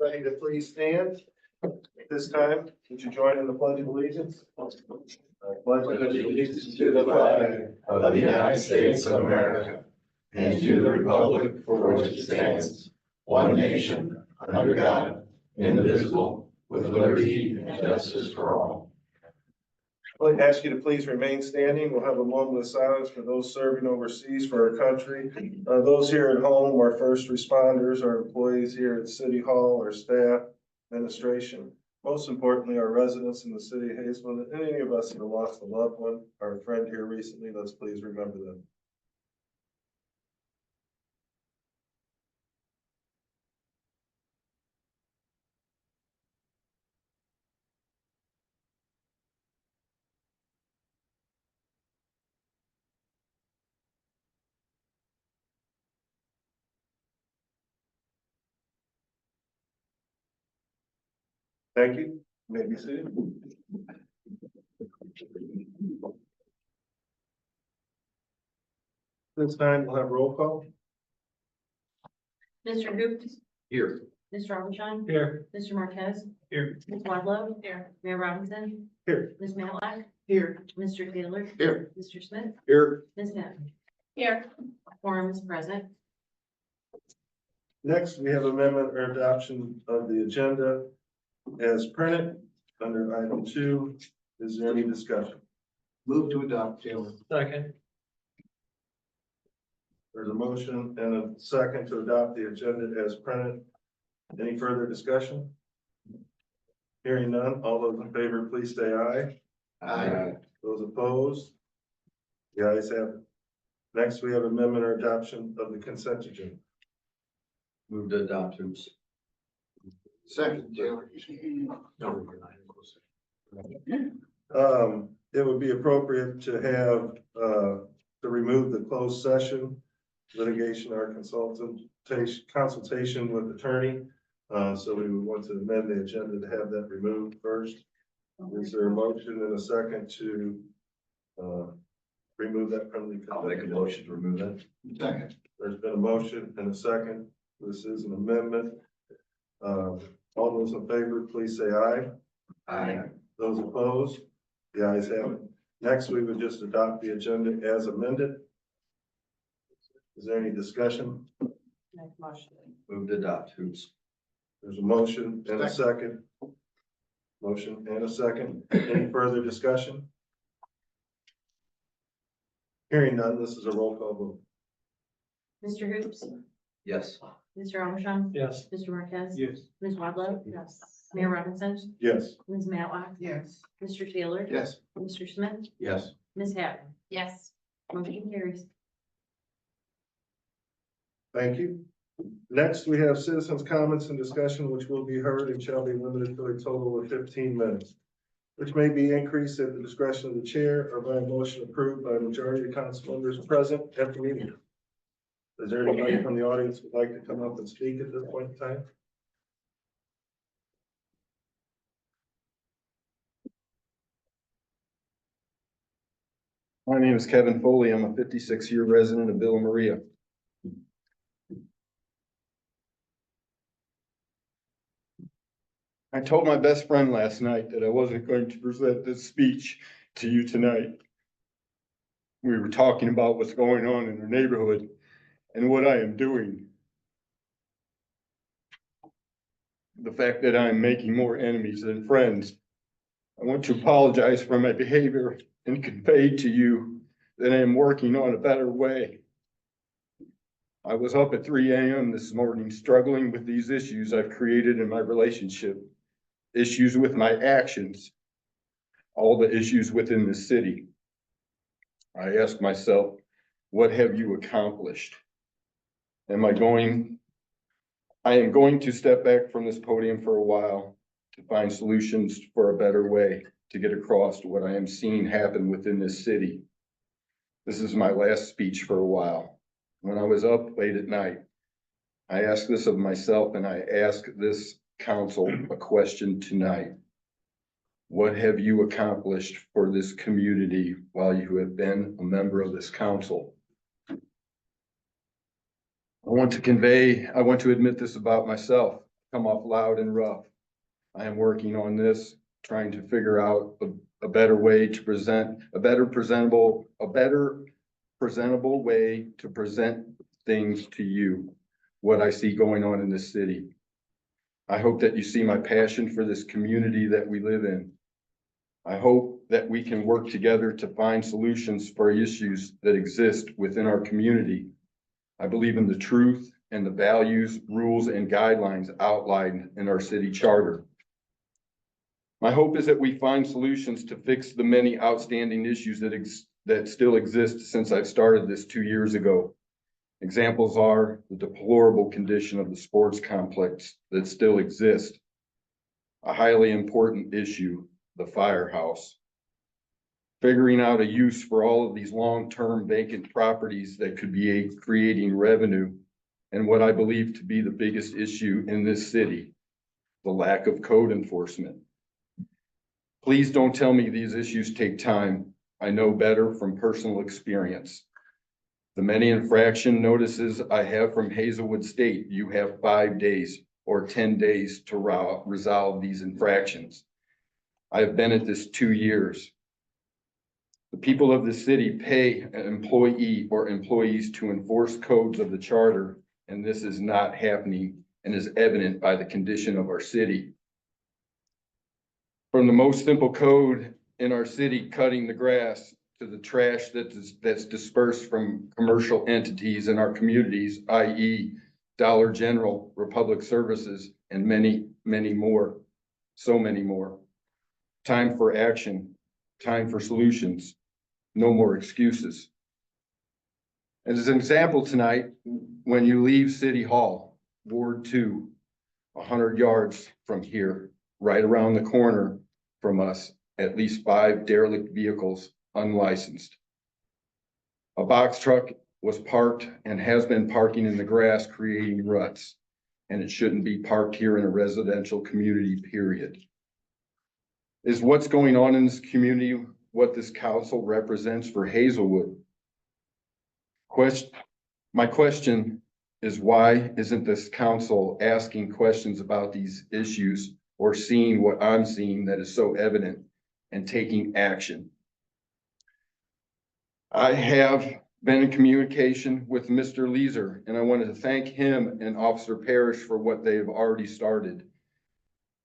Ready to please stand? At this time, would you join in the pledge of allegiance? I pledge Allegiance to the flag of the United States of America and to the republic for which it stands, one nation, under God, indivisible, with liberty and justice for all. I'd like to ask you to please remain standing. We'll have a moment of silence for those serving overseas for our country. Those here at home, our first responders, our employees here at City Hall, our staff, administration. Most importantly, our residents in the city of Hazelton, and any of us that have lost a loved one, our friend here recently, let's please remember them. Thank you. You may be seated. This time we'll have roll call. Mr. Hoops, Here. Mr. Armstrong, Here. Mr. Marquez, Here. Ms. Wadlow. Here. Mayor Robinson, Here. Ms. Matlack, Here. Mr. Taylor. Here. Mr. Smith, Here. Ms. Hatton. Here. Quorum is present. Next, we have amendment or adoption of the agenda as printed under item 2. Is there any discussion? Move to adopt, Taylor. Second. There's a motion and a second to adopt the agenda as printed. Any further discussion? Hearing none, all those in favor, please say aye. Aye. Those opposed? The ayes have it. Next, we have amendment or adoption of the consent agenda. Move to adopt, Hoops. Second, Taylor. It would be appropriate to have, to remove the closed session, litigation or consultation with attorney. So we would want to amend the agenda to have that removed first. Is there a motion and a second to, remove that from the? I'll make a motion to remove that. Second. There's been a motion and a second. This is an amendment. All those in favor, please say aye. Aye. Those opposed? The ayes have it. Next, we would just adopt the agenda as amended. Is there any discussion? Make motion. Move to adopt, Hoops. There's a motion and a second. Motion and a second. Any further discussion? Hearing none, this is a roll call vote. Mr. Hoops, Yes. Mr. Armstrong. Yes. Mr. Marquez. Yes. Ms. Wadlow. Yes. Mayor Robinson, Yes. Ms. Matlack. Yes. Mr. Taylor. Yes. Mr. Smith, Yes. Ms. Hatton. Yes. Motion carries. Thank you. Next, we have citizens' comments and discussion, which will be heard and shall be limited to a total of 15 minutes, which may be increased at the discretion of the chair or by a motion approved by a majority of council members present at the meeting. Is there anybody from the audience who would like to come up and speak at this point in time? My name is Kevin Foley. I'm a 56-year resident of Villa Maria. I told my best friend last night that I wasn't going to present this speech to you tonight. We were talking about what's going on in our neighborhood and what I am doing. The fact that I'm making more enemies than friends. I want to apologize for my behavior and convey to you that I am working on a better way. I was up at 3 a.m. this morning struggling with these issues I've created in my relationship, issues with my actions, all the issues within the city. I ask myself, what have you accomplished? I am going to step back from this podium for a while to find solutions for a better way to get across what I am seeing happen within this city. This is my last speech for a while. When I was up late at night, I asked this of myself and I ask this council a question tonight. What have you accomplished for this community while you have been a member of this council? I want to admit this about myself. come off loud and rough. I am working on this, trying to figure out a better way to present, a better presentable way to present things to you, what I see going on in this city. I hope that you see my passion for this community that we live in. I hope that we can work together to find solutions for issues that exist within our community. I believe in the truth and the values, rules, and guidelines outlined in our city charter. My hope is that we find solutions to fix the many outstanding issues that still exist since I started this 2 years ago. Examples are the deplorable condition of the sports complex that still exists. A highly important issue, the firehouse. Figuring out a use for all of these long-term vacant properties that could be creating revenue. And what I believe to be the biggest issue in this city, the lack of code enforcement. Please don't tell me these issues take time. I know better from personal experience. The many infraction notices I have from Hazelwood State, you have 5 days or 10 days to resolve these infractions. I have been at this 2 years. The people of the city pay an employee or employees to enforce codes of the charter, and this is not happening and is evident by the condition of our city. From the most simple code in our city, cutting the grass, to the trash that's dispersed from commercial entities in our communities, i.e. Dollar General, Republic Services, and many, many more. So many more. Time for action, time for solutions, no more excuses. As an example tonight, when you leave City Hall, Ward 2, 100 yards from here, right around the corner from us, at least 5 derelict vehicles, unlicensed. A box truck was parked and has been parking in the grass, creating ruts, and it shouldn't be parked here in a residential community, period. Is what's going on in this community what this council represents for Hazelwood? My question is, why isn't this council asking questions about these issues or seeing what I'm seeing that is so evident and taking action? I have been in communication with Mr. Leeser, and I wanted to thank him and Officer Parrish for what they have already started.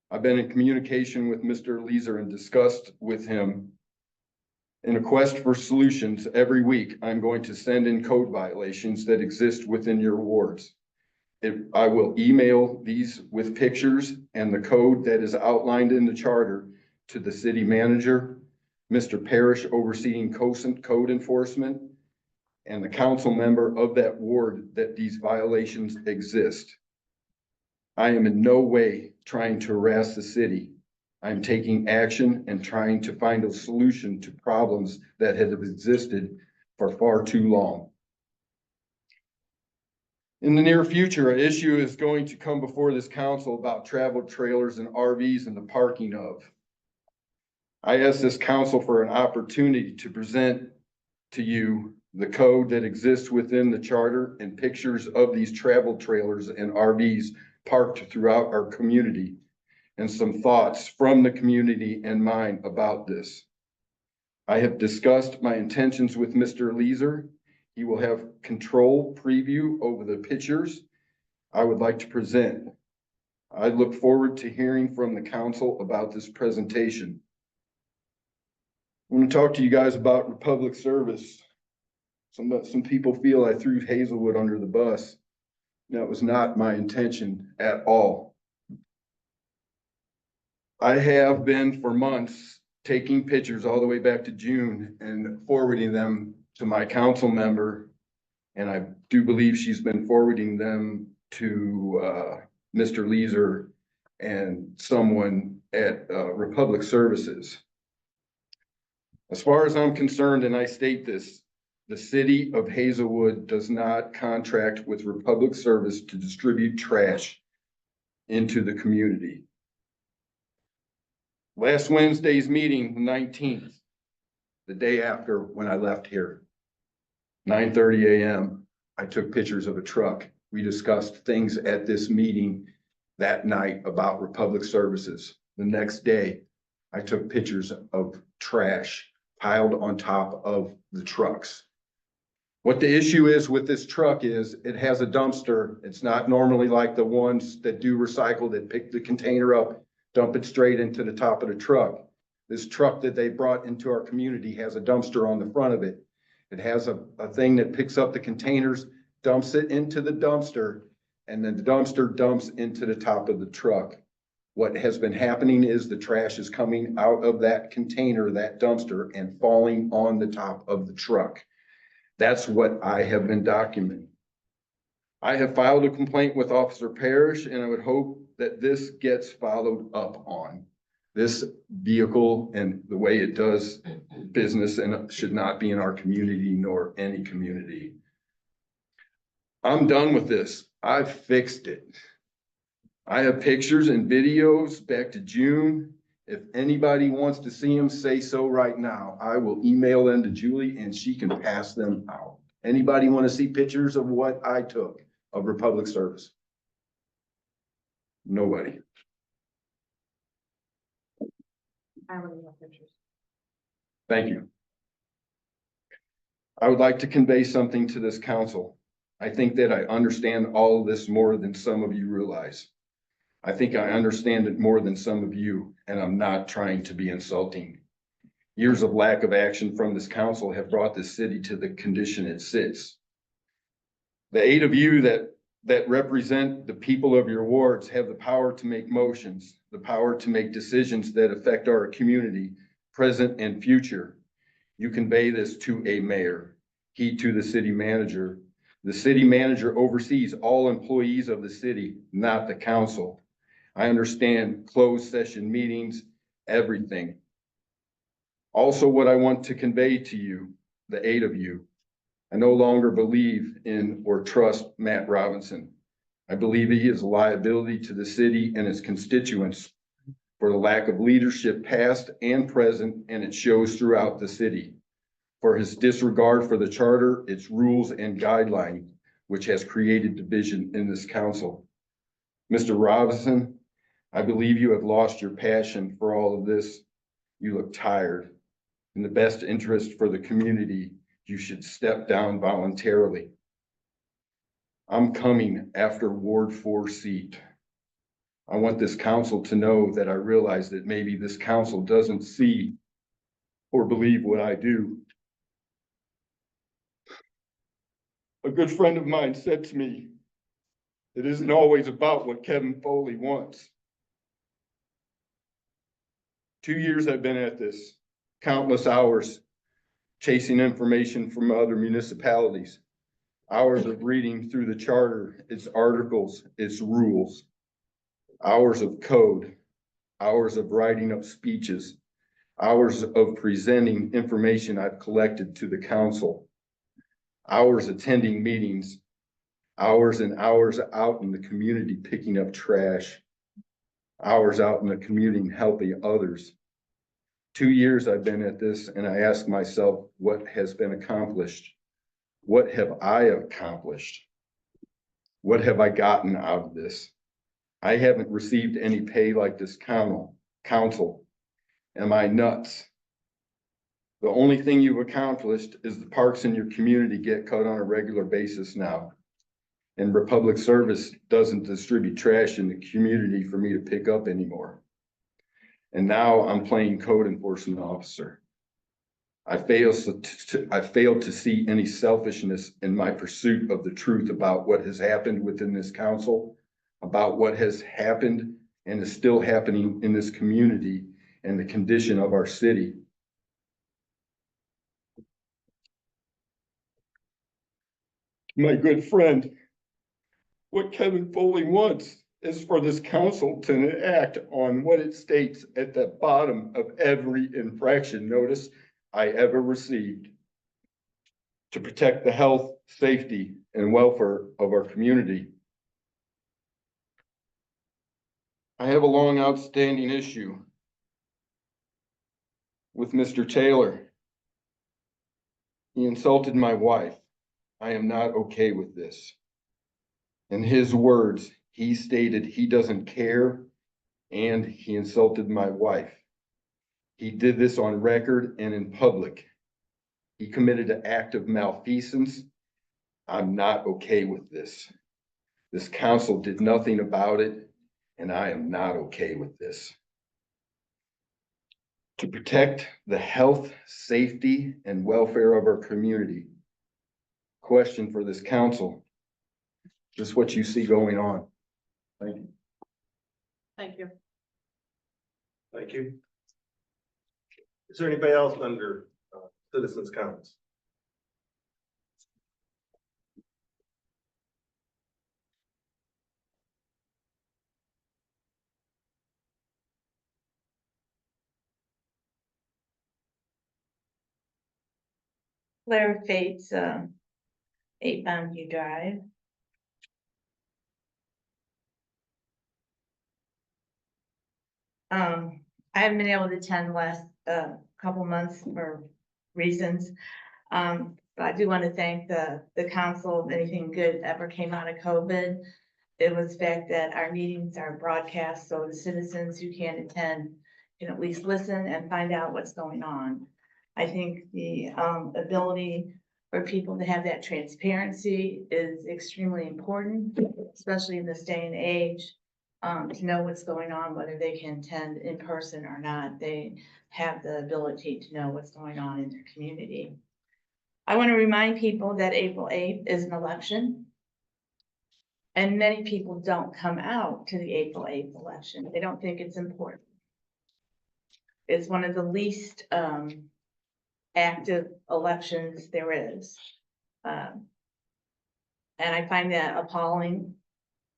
I've been in communication with Mr. Leeser and discussed with him in a quest for solutions. Every week, I'm going to send in code violations that exist within your wards. I will email these with pictures and the code that is outlined in the charter to the city manager, Mr. Parrish overseeing code enforcement, and the council member of that ward that these violations exist. I am in no way trying to harass the city. I'm taking action and trying to find a solution to problems that have existed for far too long. In the near future, an issue is going to come before this council about travel trailers and RVs and the parking of. I asked this council for an opportunity to present to you the code that exists within the charter and pictures of these travel trailers and RVs parked throughout our community, and some thoughts from the community and mine about this. I have discussed my intentions with Mr. Leeser. He will have control preview over the pictures I would like to present. I look forward to hearing from the council about this presentation. I'm going to talk to you guys about Republic Service. Some people feel I threw Hazelwood under the bus. That was not my intention at all. I have been for months taking pictures all the way back to June and forwarding them to my council member. And I do believe she's been forwarding them to Mr. Leeser and someone at Republic Services. As far as I'm concerned, and I state this, the city of Hazelwood does not contract with Republic Service to distribute trash into the community. Last Wednesday's meeting, the 19th, the day after when I left here, 9:30 a.m., I took pictures of a truck. We discussed things at this meeting that night about Republic Services. The next day, I took pictures of trash piled on top of the trucks. What the issue is with this truck is it has a dumpster. It's not normally like the ones that do recycle, that pick the container up, dump it straight into the top of the truck. This truck that they brought into our community has a dumpster on the front of it. It has a thing that picks up the containers, dumps it into the dumpster, and then the dumpster dumps into the top of the truck. What has been happening is the trash is coming out of that container, that dumpster, and falling on the top of the truck. That's what I have been documenting. I have filed a complaint with Officer Parrish, and I would hope that this gets followed up on. This vehicle and the way it does business and it should not be in our community nor any community. I'm done with this. I've fixed it. I have pictures and videos back to June. If anybody wants to see them, say so right now. I will email them to Julie and she can pass them out. Anybody want to see pictures of what I took of Republic Service? Nobody. I already have pictures. Thank you. I would like to convey something to this council. I think that I understand all of this more than some of you realize. I think I understand it more than some of you, and I'm not trying to be insulting. Years of lack of action from this council have brought this city to the condition it sits. The 8 of you that represent the people of your wards have the power to make motions, the power to make decisions that affect our community, present and future. You convey this to a mayor, he to the city manager. The city manager oversees all employees of the city, not the council. I understand closed session meetings, everything. Also, what I want to convey to you, the 8 of you, I no longer believe in or trust Matt Robinson. I believe he is a liability to the city and its constituents for the lack of leadership past and present, and it shows throughout the city. For his disregard for the charter, its rules and guidelines, which has created division in this council. Mr. Robinson, I believe you have lost your passion for all of this. You look tired. In the best interest for the community, you should step down voluntarily. I'm coming after Ward 4 seat. I want this council to know that I realize that maybe this council doesn't see or believe what I do. A good friend of mine said to me, it isn't always about what Kevin Foley wants. 2 years I've been at this, countless hours chasing information from other municipalities, hours of reading through the charter, its articles, its rules, hours of code, hours of writing up speeches, hours of presenting information I've collected to the council, hours attending meetings, hours and hours out in the community picking up trash, hours out in the community helping others. 2 years I've been at this and I ask myself, what has been accomplished? What have I accomplished? What have I gotten out of this? I haven't received any pay like this council. Am I nuts? The only thing you've accomplished is the parks in your community get cut on a regular basis now. And Republic Service doesn't distribute trash in the community for me to pick up anymore. And now I'm playing code enforcement officer. I fail to see any selfishness in my pursuit of the truth about what has happened within this council, about what has happened and is still happening in this community and the condition of our city. My good friend, what Kevin Foley wants is for this council to act on what it states at the bottom of every infraction notice I ever received, to protect the health, safety, and welfare of our community. I have a long outstanding issue with Mr. Taylor. He insulted my wife. I am not okay with this. In his words, He stated he doesn't care, and he insulted my wife. He did this on record and in public. He committed an act of malfeasance. I'm not okay with this. This council did nothing about it, and I am not okay with this. To protect the health, safety, and welfare of our community. Question for this council. Just what you see going on. Thank you. Thank you. Thank you. Is there anybody else under citizens' comments? Claire Fates, 8 Boundview Drive. I haven't been able to attend the last couple months for reasons. But I do want to thank the council. If anything good ever came out of COVID, it was the fact that our meetings are broadcast, so the citizens who can't attend can at least listen and find out what's going on. I think the ability for people to have that transparency is extremely important, especially in this day and age. To know what's going on, whether they can attend in person or not, they have the ability to know what's going on in their community. I want to remind people that April 8th is an election. And many people don't come out to the April 8th election. They don't think it's important. It's one of the least active elections there is. And I find that appalling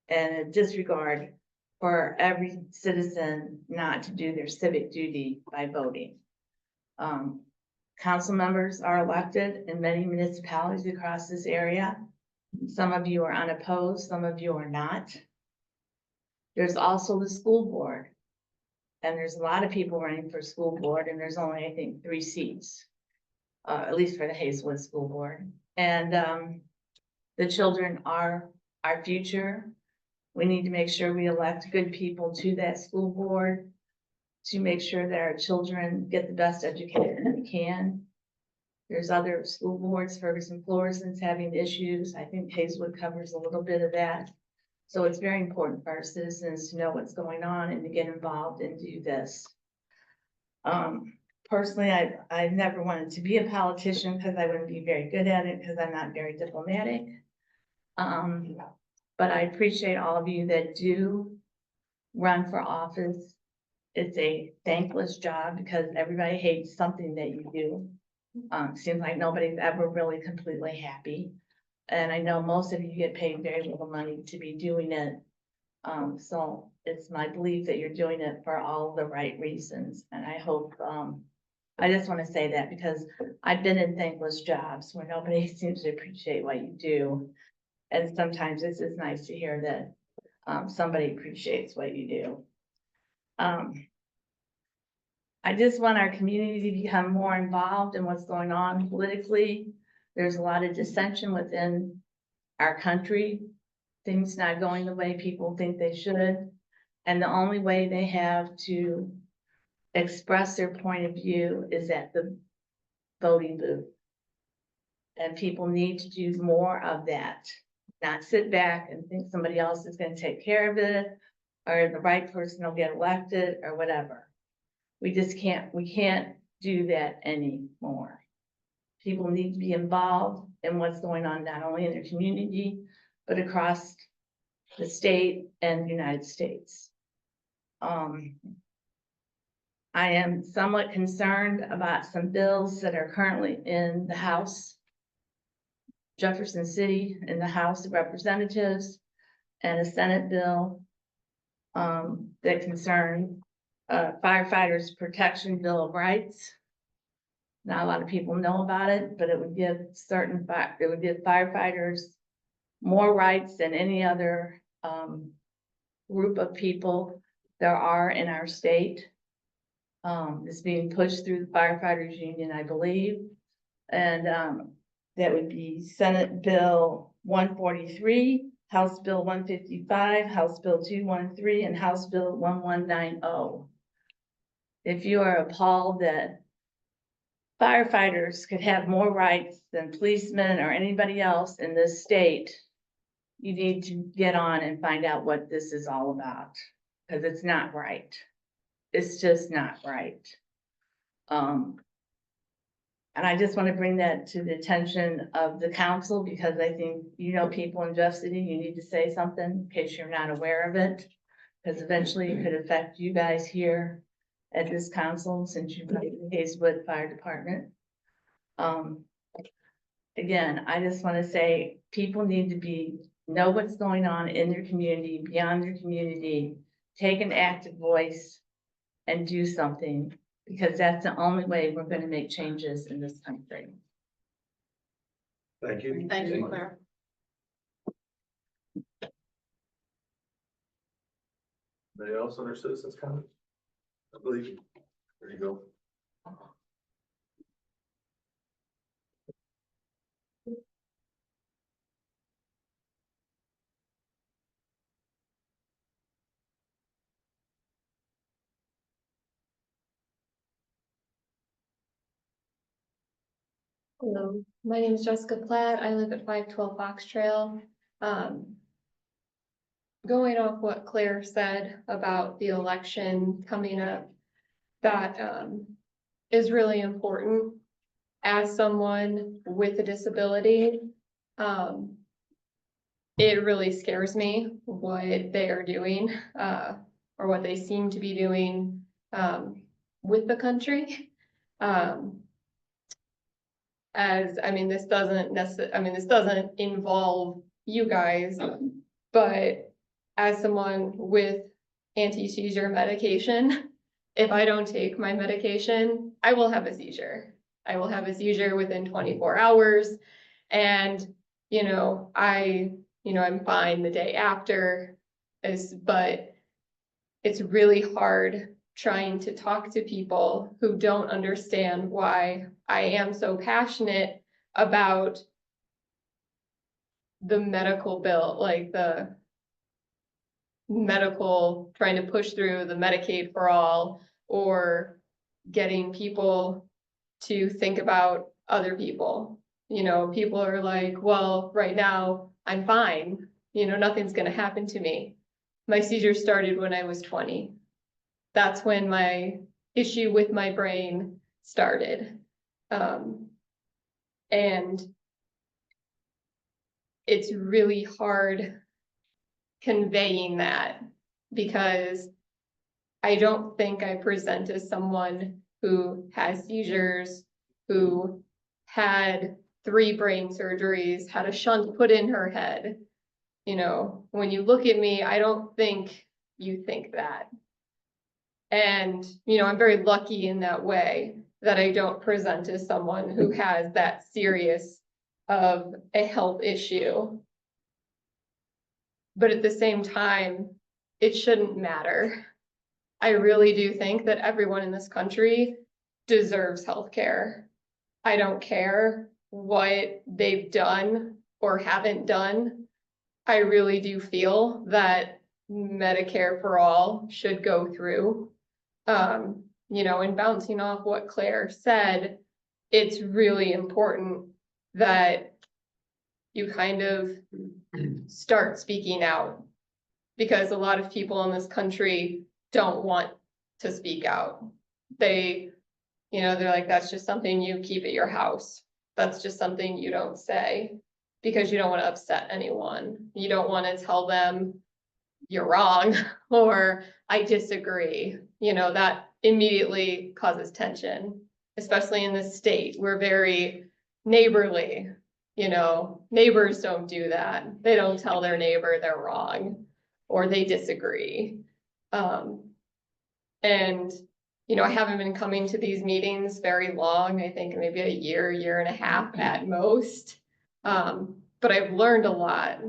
and a disregard for every citizen not to do their civic duty by voting. Council members are elected in many municipalities across this area. Some of you are unopposed, some of you are not. There's also the school board. And there's a lot of people running for school board, and there's only, I think, 3 seats, at least for the Hazelwood School Board. And the children are our future. We need to make sure we elect good people to that school board to make sure that our children get the best education they can. There's other school boards, Ferguson Florescen's having issues. I think Hazelwood covers a little bit of that. So it's very important for our citizens to know what's going on and to get involved and do this. Personally, I've never wanted to be a politician because I wouldn't be very good at it because I'm not very diplomatic. But I appreciate all of you that do run for office. It's a thankless job because everybody hates something that you do. Seems like nobody's ever really completely happy. And I know most of you get paid very little money to be doing it. So it's my belief that you're doing it for all the right reasons. And I hope, I just want to say that because I've been in thankless jobs where nobody seems to appreciate what you do. And sometimes it's just nice to hear that somebody appreciates what you do. I just want our community to become more involved in what's going on politically. There's a lot of dissension within our country, things not going the way people think they should. And the only way they have to express their point of view is at the voting booth. And people need to do more of that, not sit back and think somebody else is going to take care of it, or the right person will get elected or whatever. We can't do that anymore. People need to be involved in what's going on, not only in their community, but across the state and the United States. I am somewhat concerned about some bills that are currently in the House, Jefferson City in the House of Representatives, and a Senate bill that concern firefighters' protection bill of rights. Not a lot of people know about it, but it would give firefighters more rights than any other group of people there are in our state. It's being pushed through the firefighters union, I believe. And that would be Senate Bill 143 House Bill 155, House Bill 213, and House Bill 1190. If you are appalled that firefighters could have more rights than policemen or anybody else in this state, you need to get on and find out what this is all about, because it's not right. It's just not right. And I just want to bring that to the attention of the council, because I think, you know, people in Jeff City, you need to say something in case you're not aware of it. Because eventually it could affect you guys here at this council, since you've got the Hazelwood Fire Department. Again, I just want to say, people need to know what's going on in their community, beyond their community, take an active voice and do something, because that's the only way we're going to make changes in this country. Thank you. Thank you, Claire. Anybody else on our citizens comment? I believe, there you go. Hello, my name is Jessica Platt. I live at 512 Fox Trail. Going off what Claire said about the election coming up, that is really important. As someone with a disability, it really scares me what they are doing, or what they seem to be doing with the country. This doesn't involve you guys, but as someone with anti-seizure medication, if I don't take my medication, I will have a seizure. I will have a seizure within 24 hours. And, I'm fine the day after, but it's really hard trying to talk to people who don't understand why I am so passionate about the medical bill, like the medical, trying to push through the Medicaid for all, or getting people to think about other people. People are like, well, right now I'm fine. Nothing's going to happen to me. My seizure started when I was 20. That's when my issue with my brain started. And it's really hard conveying that, because I don't think I present as someone who has seizures, who had 3 brain surgeries, had a shunt put in her head. When you look at me, I don't think you think that. And, I'm very lucky in that way that I don't present as someone who has that serious of a health issue. But at the same time, it shouldn't matter. I really do think that everyone in this country deserves healthcare. I don't care what they've done or haven't done. I really do feel that Medicare for all should go through. And bouncing off what Claire said, it's really important that you kind of start speaking out, because a lot of people in this country don't want to speak out. They're like, that's just something you keep at your house. That's just something you don't say, because you don't want to upset anyone. You don't want to tell them you're wrong or I disagree. That immediately causes tension, especially in this state. We're very neighborly. Neighbors don't do that. They don't tell their neighbor they're wrong or they disagree. I haven't been coming to these meetings very long. I think maybe a year and a half at most. But I've learned a lot.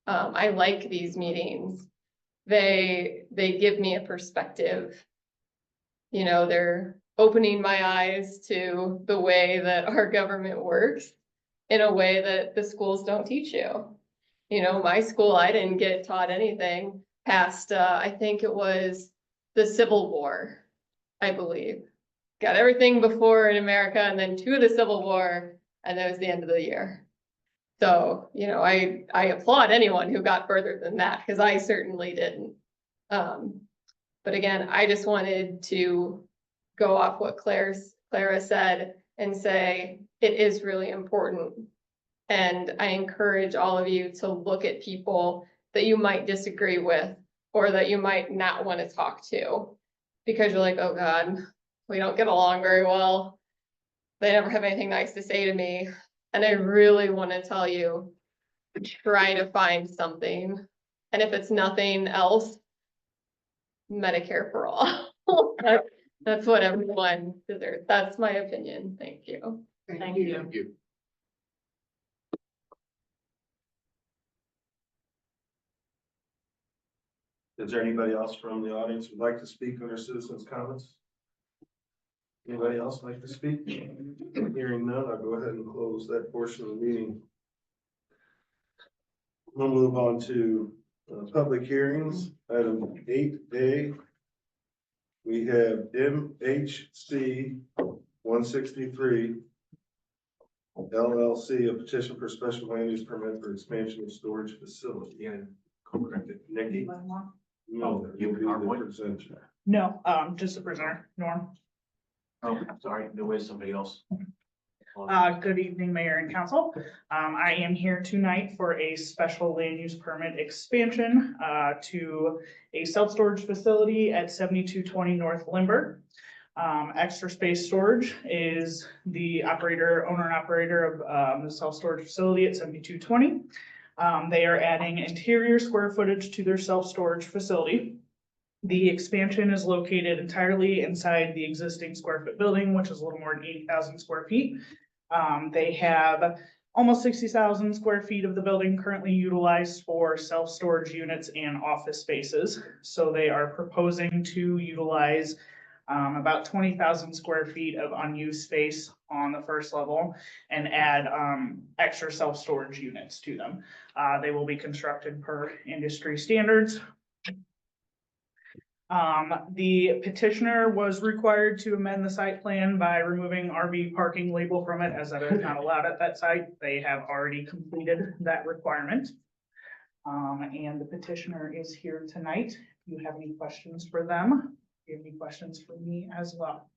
I like these meetings. They give me a perspective. They're opening my eyes to the way that our government works in a way that the schools don't teach you. You know, my school, I didn't get taught anything past, I think it was the Civil War, I believe. Got everything before in America and then to the Civil War, and that was the end of the year. So, you know, I applaud anyone who got further than that, because I certainly didn't. But again, I just wanted to go off what Clara said and say it is really important. And I encourage all of you to look at people that you might disagree with or that you might not want to talk to, because you're like, oh God, we don't get along very well. They never have anything nice to say to me. And I really want to tell you, try to find something. And if it's nothing else, Medicare for all. That's what everyone deserves. That's my opinion. Thank you. Thank you. Is there anybody else from the audience who'd like to speak under citizens' comments? Anybody else like to speak? Hearing none, I'll go ahead and close that portion of the meeting. We'll move on to public hearings, item 8A. We have MHC 163 LLC, a petition for special land use permit for expansion of storage facility. Yeah, correct it. Nikki? No, you'll be the presenter. No, just the prisoner, Norm. Oh, sorry, there was somebody else. Good evening, Mayor and Council. I am here tonight for a special land use permit expansion, to a self-storage facility at 7220 North Limber. Extra Space Storage is the owner and operator of, the self-storage facility at 7220. They are adding interior square footage to their self-storage facility. The expansion is located entirely inside the existing square foot building, which is a little more than 80,000 square feet. They have almost 60,000 square feet of the building currently utilized for self-storage units and office spaces. So they are proposing to utilize about 20,000 square feet of unused space on the first level and add extra self-storage units to them. They will be constructed per industry standards. The petitioner was required to amend the site plan by removing RV parking label from it, as that is not allowed at that site. They have already completed that requirement. And the petitioner is here tonight. If you have any questions for them, if you have any questions for me as well.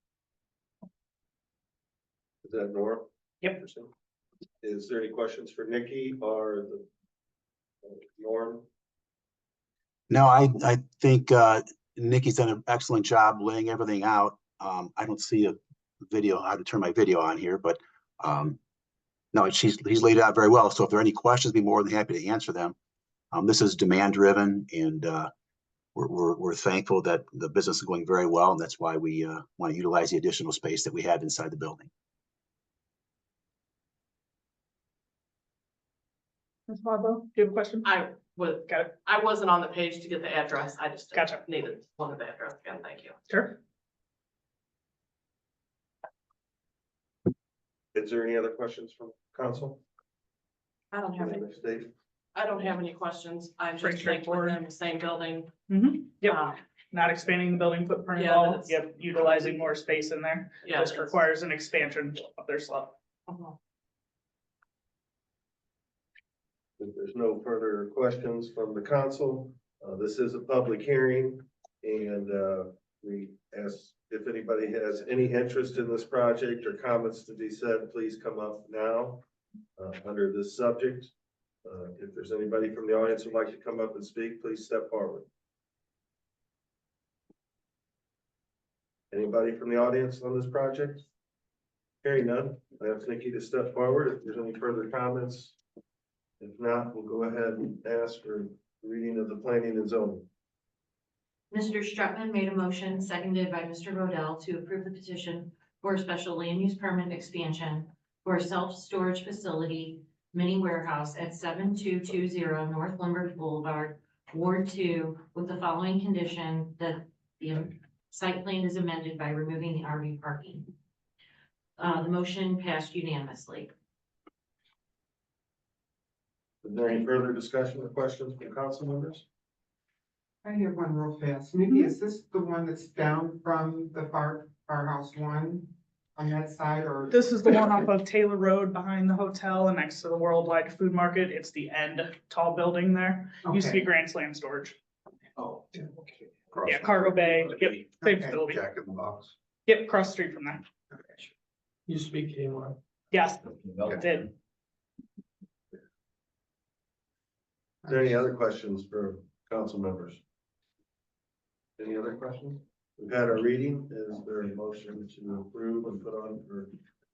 Is that Norm? Yep. Is there any questions for Nikki or the Norm? No, I think Nikki's done an excellent job laying everything out. I don't see a video, how to turn my video on here, but no, he's laid it out very well. So if there are any questions, I'd be more than happy to answer them. This is demand driven, and we're thankful that the business is going very well, and that's why we want to utilize the additional space that we have inside the building. Ms. Pablo, do you have a question? I wasn't on the page to get the address. I just Gotcha. wanted the address again. Thank you. Sure. Is there any other questions from council? I don't have any. State? I don't have any questions. I'm Pretty just thinking straightforward. within the same building. Yep, Um, not expanding the building footprint at Yeah, all. that's- Yep, utilizing more space in there. Yeah. Just requires an expansion of their slab. Mhm. If there's no further questions from the council, this is a public hearing, and we ask if anybody has any interest in this project or comments to be said, please come up now under this subject. If there's anybody from the audience who'd like to come up and speak, please step forward. Anybody from the audience on this project? Hearing none, I ask Nikki to step forward if there's any further comments. If not, we'll go ahead and ask for reading of the planning and zoning. Mr. Strutman made a motion, seconded by Mr. Rodell, to approve the petition for a special land use permit expansion for a self-storage facility mini warehouse at 7220 North Limber Boulevard, Ward 2, with the following condition that the site plan is amended by removing the RV parking. The motion passed unanimously. Is there any further discussion or questions from council members? I have one real fast. Nikki, is this the one that's down from the Firehouse One on that side, or? This is the one off of Taylor Road behind the hotel and next to the Worldwide Food Market. It's the end tall building there. Used to be Okay. Grand Slam Storage. Oh, Okay. Yeah, Cargo Bay. Yep, same Okay. facility. Jack in the Box. Yep, across the street from there. Used to be Kmart. Yes, it did. Is there any other questions for council members? Any other questions? We've had our reading. Is there a motion to approve and put on for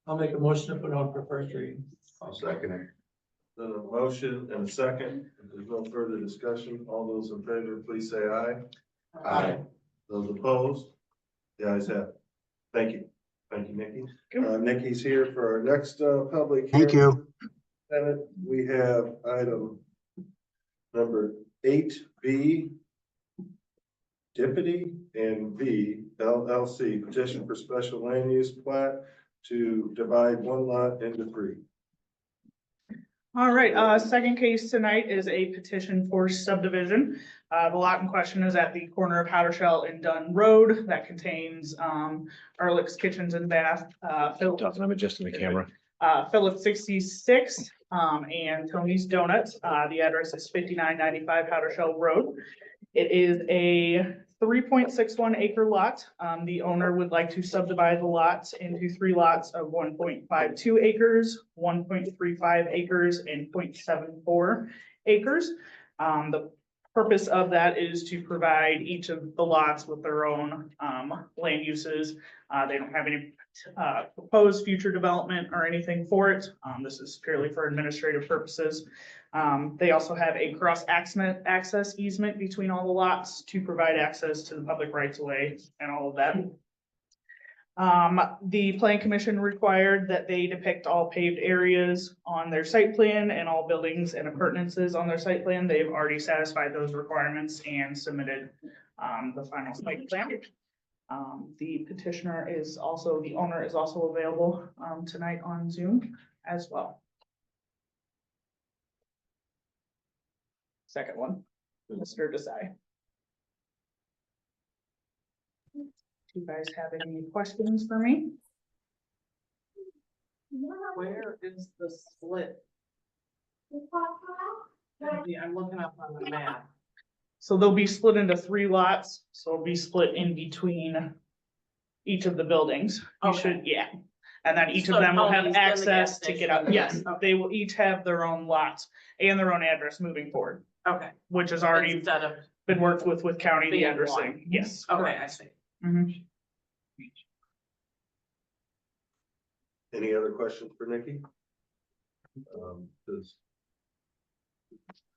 I'll make a motion to put on for first reading. I'll second it. the motion and a second? If there's no further discussion, all those in favor, please say aye. Aye. Those opposed? The ayes have it. Thank you. Thank you, Nikki. Cool. Nikki's here for our next public. Thank hearing. you. Senate, we have item number 8B, Deputy and B LLC petition for special land use plat to divide one lot into 3. All right, second case tonight is a petition for subdivision. The lot in question is at the corner of Howdershell and Dunn Road that contains, Ehrlich's Kitchens and Bath, I'm adjusting the camera. Phillips 66, and Tony's Donuts. The address is 5995 Howdershell Road. It is a 3.61 acre lot. The owner would like to subdivide the lots into 3 lots of 1.52 acres, 1.35 acres, and 0.74 acres. The purpose of that is to provide each of the lots with their own land uses. They don't have any proposed future development or anything for it. This is purely for administrative purposes. They also have a cross access easement between all the lots to provide access to the public rights of way and all of that. The plan commission required that they depict all paved areas on their site plan and all buildings and appurtenances on their site plan. They've already satisfied those requirements and submitted the final site plan. The petitioner is also, the owner is also available tonight on Zoom as well. Second one, Mr. Desai. Do you guys have any questions for me? Where is the split? I'm looking up on the map. So they'll be split into 3 lots, so it'll be split in between each of the buildings. You Okay. should, yeah. And then each of So them will have Tony's and the access gas to get up. station. Yes, they will each have their own lots and their own address moving forward, Okay. which has already Instead of, been worked with county, the Being addressing. one. Yes. okay, correct. I see. Mhm. Any other questions for Nikki?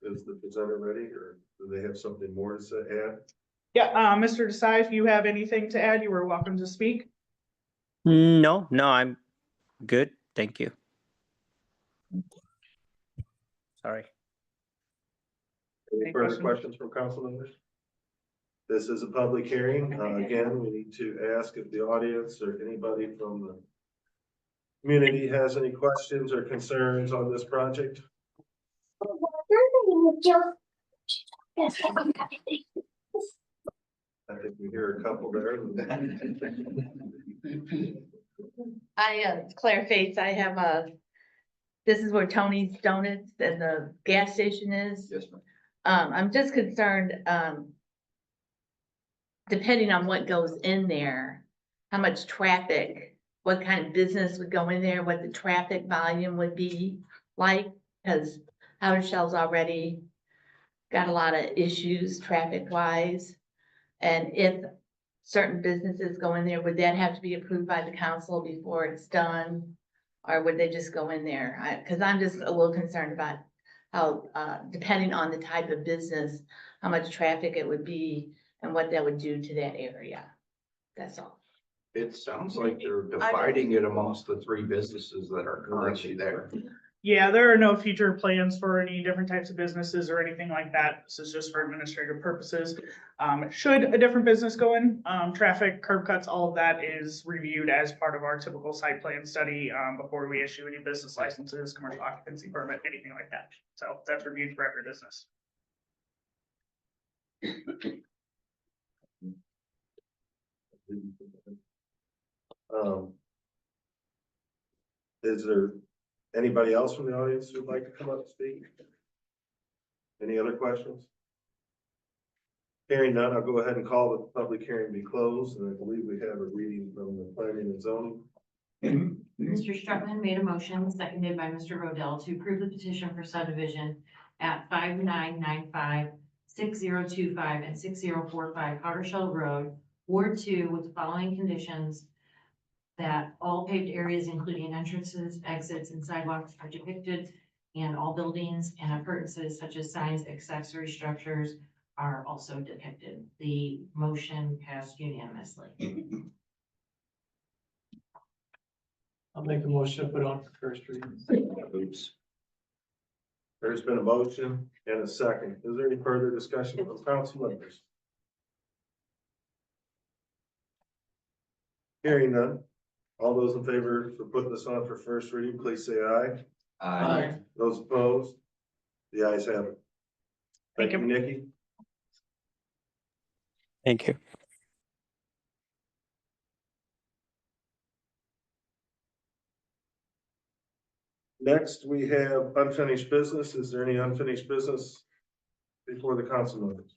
Is the presenter ready, or do they have something more to say, add? Yeah, Mr. Desai, if you have anything to add, you are welcome to speak. No, I'm good. Thank you. Sorry. Any Any further questions? questions from council members? This is a public hearing. Again, we need to ask if the audience or anybody from the community has any questions or concerns on this project. I think we hear a couple there. Claire Fates, I have this is where Tony's Donuts and the gas station is. Yes, ma'am. I'm just concerned, depending on what goes in there, how much traffic, what kind of business would go in there, what the traffic volume would be like, because Howard Shell's already got a lot of issues traffic wise. And if certain businesses go in there, would that have to be approved by the council before it's done? Or would they just go in there? Because I'm just a little concerned about how, depending on the type of business, how much traffic it would be and what that would do to that area. That's all. It sounds like they're dividing it amongst the 3 businesses that are currently there. Yeah, there are no future plans for any different types of businesses or anything like that. This is just for administrative purposes. Should a different business go in, traffic, curb cuts, all of that is reviewed as part of our typical site plan study, before we issue any business licenses, commercial occupancy permit, anything like that. So that's reviewed for every business. Is there anybody else from the audience who'd like to come up and speak? Any other questions? Hearing none, I'll go ahead and call the public hearing be closed, and I believe we have a reading from the planning and zoning. Mr. Struckman made a motion, seconded by Mr. Rodell, to approve the petition for subdivision at 5995, 6025, and 6045 Powder Shell Road, Ward 2, with the following conditions: that all paved areas, including entrances, exits, and sidewalks, are depicted, and all buildings and appurtenances such as signs, accessory structures are also depicted. The motion passed unanimously. I'll make a motion to put on for first reading. Oops. There's been a motion and a second. Is there any further discussion from council members? Hearing none. All those in favor for putting this on for first reading, please say aye. Aye. Those opposed? The ayes have it. Thank you, Nikki. Thank you. Next, we have unfinished business. Is there any unfinished business before the council members?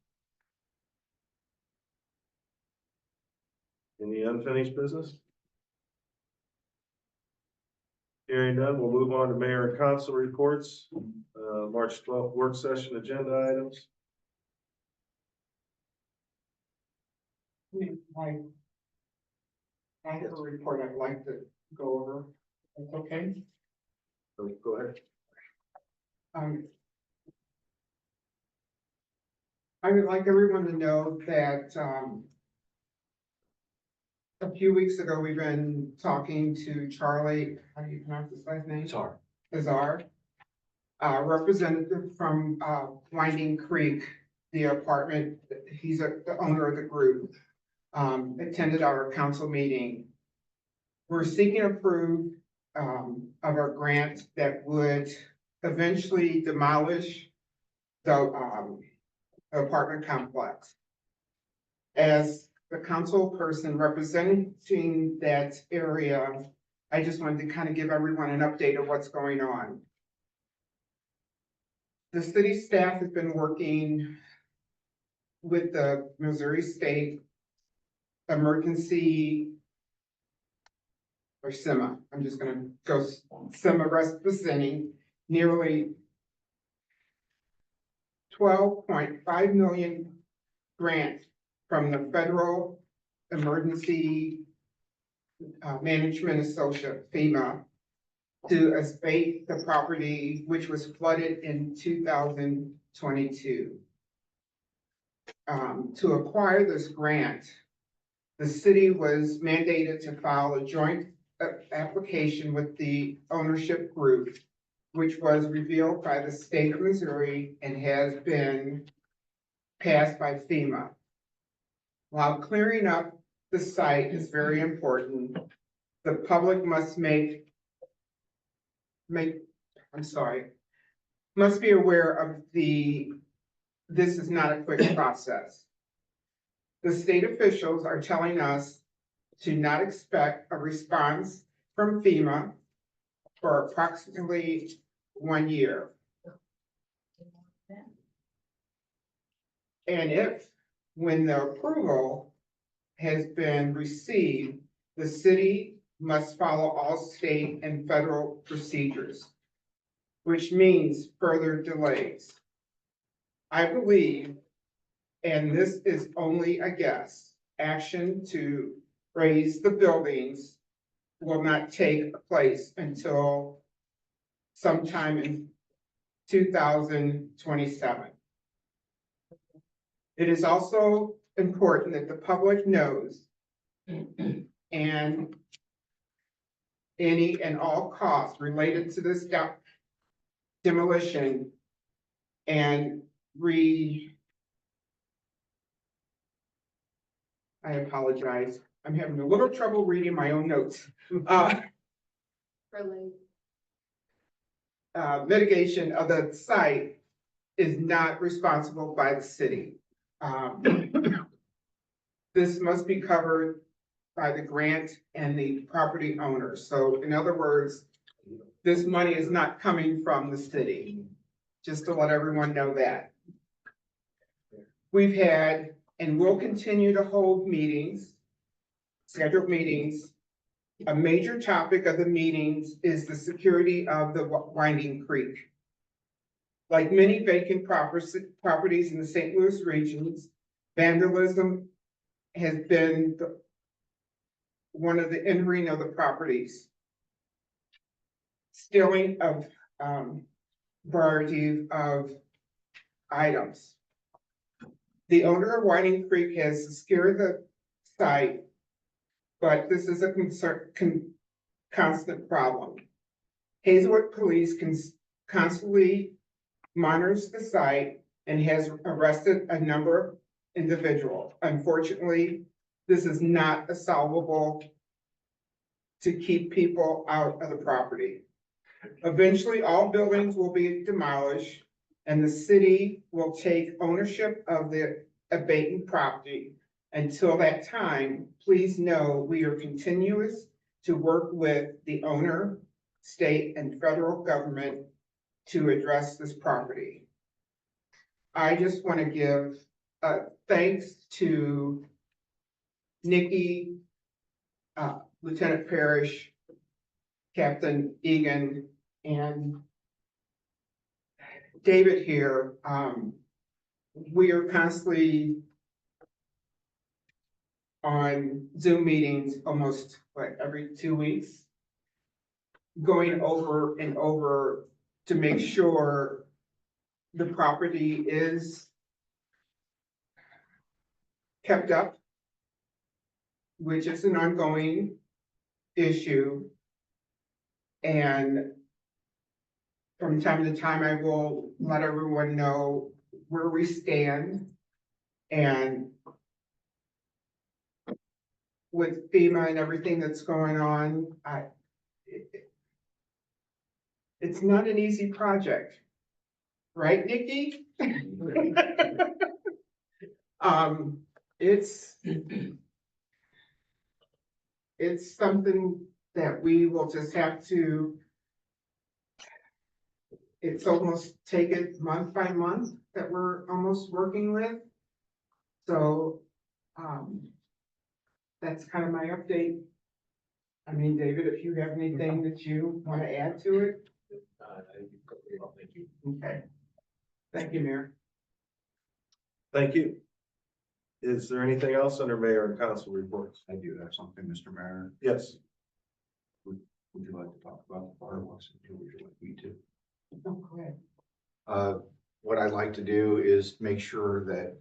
Any unfinished business? Hearing none, we'll move on to mayor and council reports. March 12th work session agenda items. I have a report I'd like to go over. That's okay? So go ahead. I would like everyone to know that, a few weeks ago, we've been talking to Charlie, how do you pronounce his last name? Azar. Representative from, Winding Creek, the apartment, he's the owner of the group, attended our council meeting. We're seeking approval, of our grant that would eventually demolish the, apartment complex. As the council person representing that area, I just wanted to kind of give everyone an update of what's going on. The city staff has been working with the Missouri State Emergency or SEMA, I'm just gonna go SEMA representing nearly 12.5 million grant from the Federal Emergency Management Association, FEMA, to abate the property which was flooded in 2022. To acquire this grant, the city was mandated to file a joint application with the ownership group, which was revealed by the state of Missouri and has been passed by FEMA. While clearing up the site is very important, the public must must be aware of this is not a quick process. The state officials are telling us to not expect a response from FEMA for approximately 1 year. And when the approval has been received, the city must follow all state and federal procedures, which means further delays. I believe, and this is only a guess, action to raise the buildings will not take place until sometime in 2027. It is also important that the public knows and any and all costs related to this demolition and I apologize. I'm having a little trouble reading my own notes. Mitigation of the site is not responsible by the city. This must be covered by the grant and the property owner. So in other words, this money is not coming from the city, just to let everyone know that. We've had and will continue to hold meetings, scheduled meetings. A major topic of the meetings is the security of the Winding Creek. Like many vacant properties in the St. Louis regions, vandalism has been one of the entering of the properties. Stealing of variety of items. The owner of Winding Creek has secured the site, but this is a constant problem. Hazelwood Police constantly monitors the site and has arrested a number of individuals. Unfortunately, this is not a solvable to keep people out of the property. Eventually, all buildings will be demolished and the city will take ownership of the abatement property. Until that time, please know we are continuous to work with the owner, state and federal government to address this property. I just want to give thanks to Nikki, Lieutenant Parrish, Captain Egan, and David here. We are constantly on Zoom meetings almost every 2 weeks, going over and over to make sure the property is kept up, which is an ongoing issue. And from time to time, I will let everyone know where we stand. And with FEMA and everything that's going on, it's not an easy project. Right, Nikki? It's something that we will just have to, it's almost take it month by month that we're almost working with. So, that's kind of my update. I mean, David, if you have anything that you want to add to it? Thank you. Okay. Thank you, Mayor. Thank you. Is there anything else under mayor and council reports? I do have something, Mr. Mayor. Yes. Would you like to talk about the fireworks? Would you like me to? Oh, go ahead. What I'd like to do is make sure that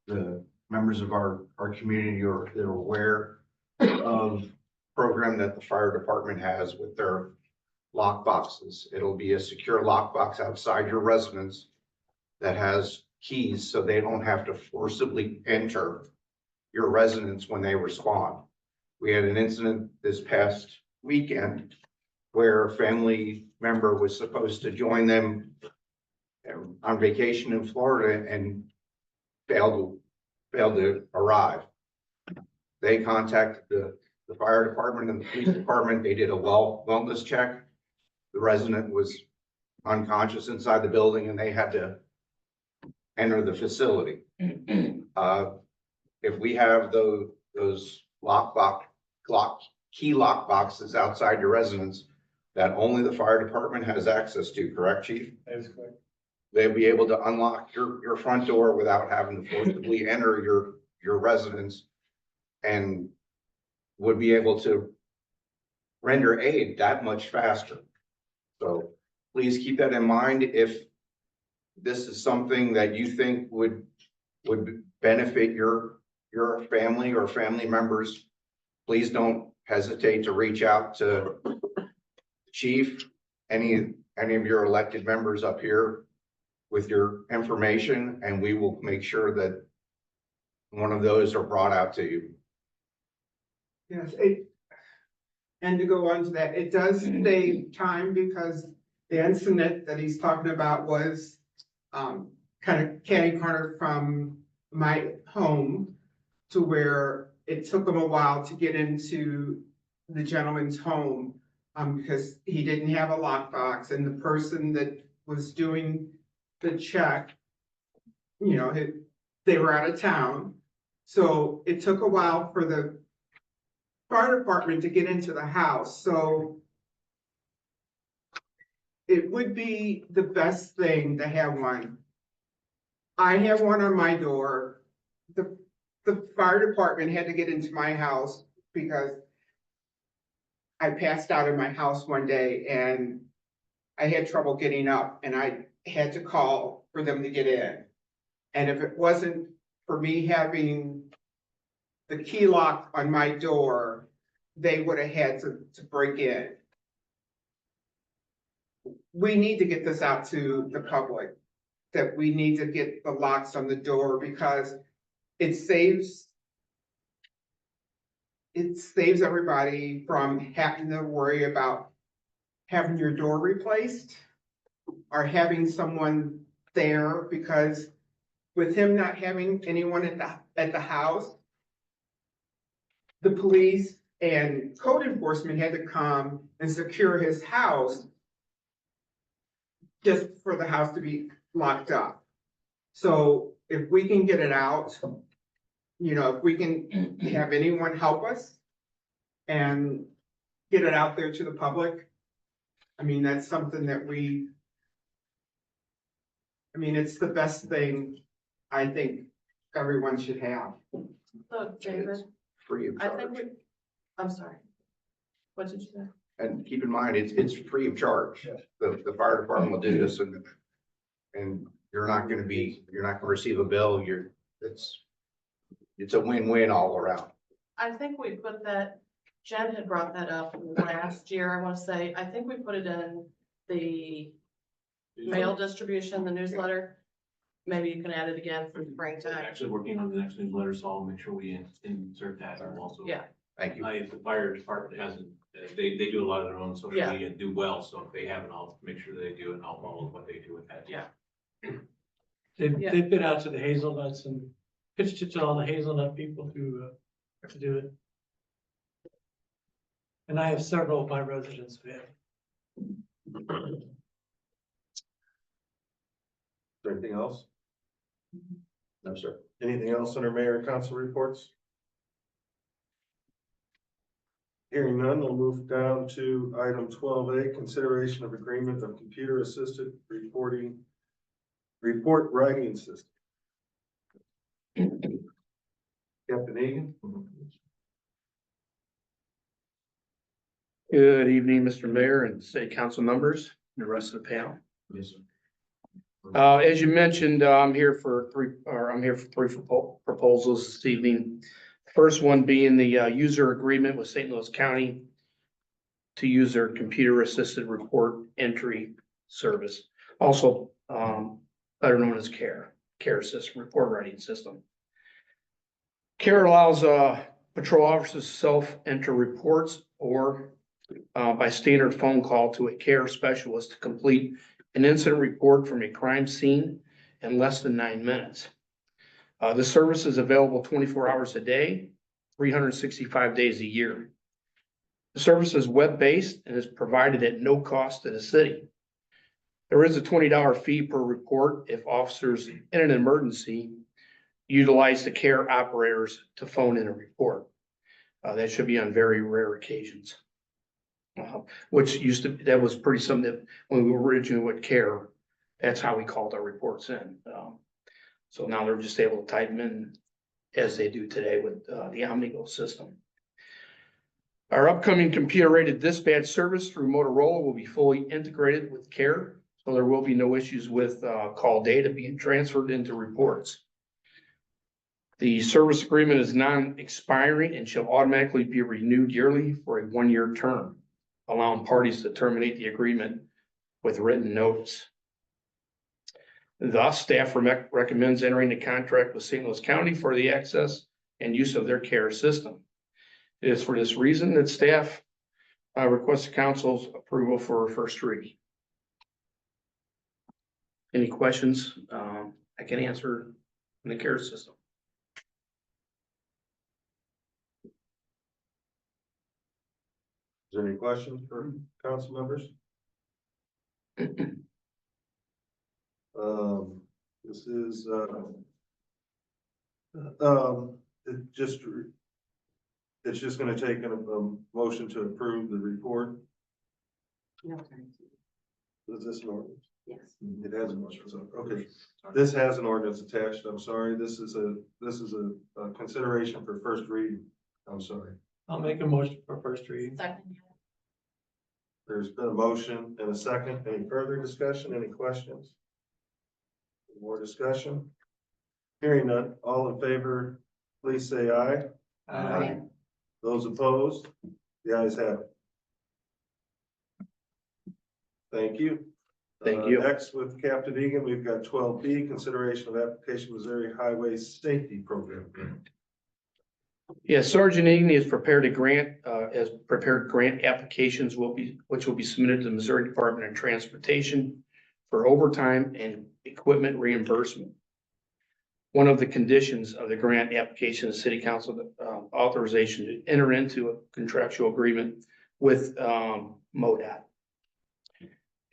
the members of our community they're aware of program that the fire department has with their lock boxes. It'll be a secure lock box outside your residence that has keys so they don't have to forcibly enter your residence when they respond. We had an incident this past weekend where a family member was supposed to join them on vacation in Florida and failed to arrive. They contacted the fire department and the police department. They did a wellness check. The resident was unconscious inside the building and they had to enter the facility. If we have those key lock boxes outside your residence that only the fire department has access to, correct, Chief? That is correct. They'll be able to unlock your front door without having to forcibly enter your residence and would be able to render aid that much faster. So please keep that in mind. If this is something that you think would benefit your family or family members, please don't hesitate to reach out to the chief, any any of your elected members up here with your information, and we will make sure that one of those are brought out to you. Yes, and to go on to that, it does save time because the incident that he's talking about was kind of catty corner from my home to where it took him a while to get into the gentleman's home because he didn't have a lockbox, and the person that was doing the check, you know, they were out of town. So it took a while for the fire department to get into the house, so it would be the best thing to have one. I have one on my door. The fire department had to get into my house because I passed out in my house one day and I had trouble getting up and I had to call for them to get in. And if it wasn't for me having the key lock on my door, they would have had to break in. We need to get this out to the public, that we need to get the locks on the door because it saves everybody from having to worry about having your door replaced or having someone there, because with him not having anyone at the house, the police and code enforcement had to come and secure his house just for the house to be locked up. So if we can get it out, you know, if we can have anyone help us and get it out there to the public, I mean, that's something that it's the best thing I think everyone should have. So David, Free of I think charge. I'm sorry. What did you say? And keep in mind, it's free of charge. The fire department will do this and you're not gonna receive a bill. It's a win-win all around. I think we put that, Jen had brought that up last year, I wanna say, I think we put it in the mail distribution, the newsletter. Maybe you can add it again for springtime. Actually working on the next newsletter, so I'll make sure we insert that also. Yeah. Thank you. If the fire department hasn't, they do a lot of their own social Yeah. media and do well, so if they haven't, I'll make sure they do it and I'll follow what they do with that. Yeah. They've been out to the hazelnuts and pitched it to all the hazelnut people to do it. And I have several of my residents who have. Is there anything else? No, sir. Anything else under mayor and council reports? Hearing none, we'll move down to item 12A, consideration of agreement of computer assisted report writing system. Captain Egan? Good evening, Mr. Mayor and city council members, and the rest of the panel. Yes, sir. As you mentioned, I'm here for three proposals this evening. First one being the user agreement with St. Louis County to use their computer assisted report entry service, also better known as CARE system, report writing system. CARE allows patrol officers to self-enter reports or by standard phone call to a CARE specialist to complete an incident report from a crime scene in less than 9 minutes. The service is available 24 hours a day, 365 days a year. The service is web-based and is provided at no cost to the city. There is a $20 fee per report if officers in an emergency utilize the CARE operators to phone in a report. That should be on very rare occasions. That was pretty something that when we were originally with CARE, that's how we called our reports in. So now they're just able to type them in as they do today with the Omnigo system. Our upcoming computer-aided dispatch service through Motorola will be fully integrated with CARE, so there will be no issues with call data being transferred into reports. The service agreement is non-expiring and shall automatically be renewed yearly for a 1-year term, allowing parties to terminate the agreement with written notice. Thus, staff recommends entering a contract with St. Louis County for the access and use of their care system. It is for this reason that staff requests the council's approval for first reading. Any questions? I can answer in the care system. Is there any questions for council members? This is, it's just gonna take a motion to approve the report. Is this an ordinance? Yes. It has an ordinance, okay. This has an ordinance attached, I'm sorry. This is a consideration for first reading. I'm sorry. I'll make a motion for first reading. Second. There's been a motion and a second. Any further discussion? Any questions? More discussion? Hearing none. All in favor, please say aye. Aye. Those opposed? The ayes have it. Thank you. Thank you. Next with Captain Egan, we've got 12B, consideration of application Missouri Highway Safety Program. Yes, Sergeant Egan has prepared grant applications which will be submitted to the Missouri Department of Transportation for overtime and equipment reimbursement. One of the conditions of the grant application is city council authorization to enter into a contractual agreement with MoDOT.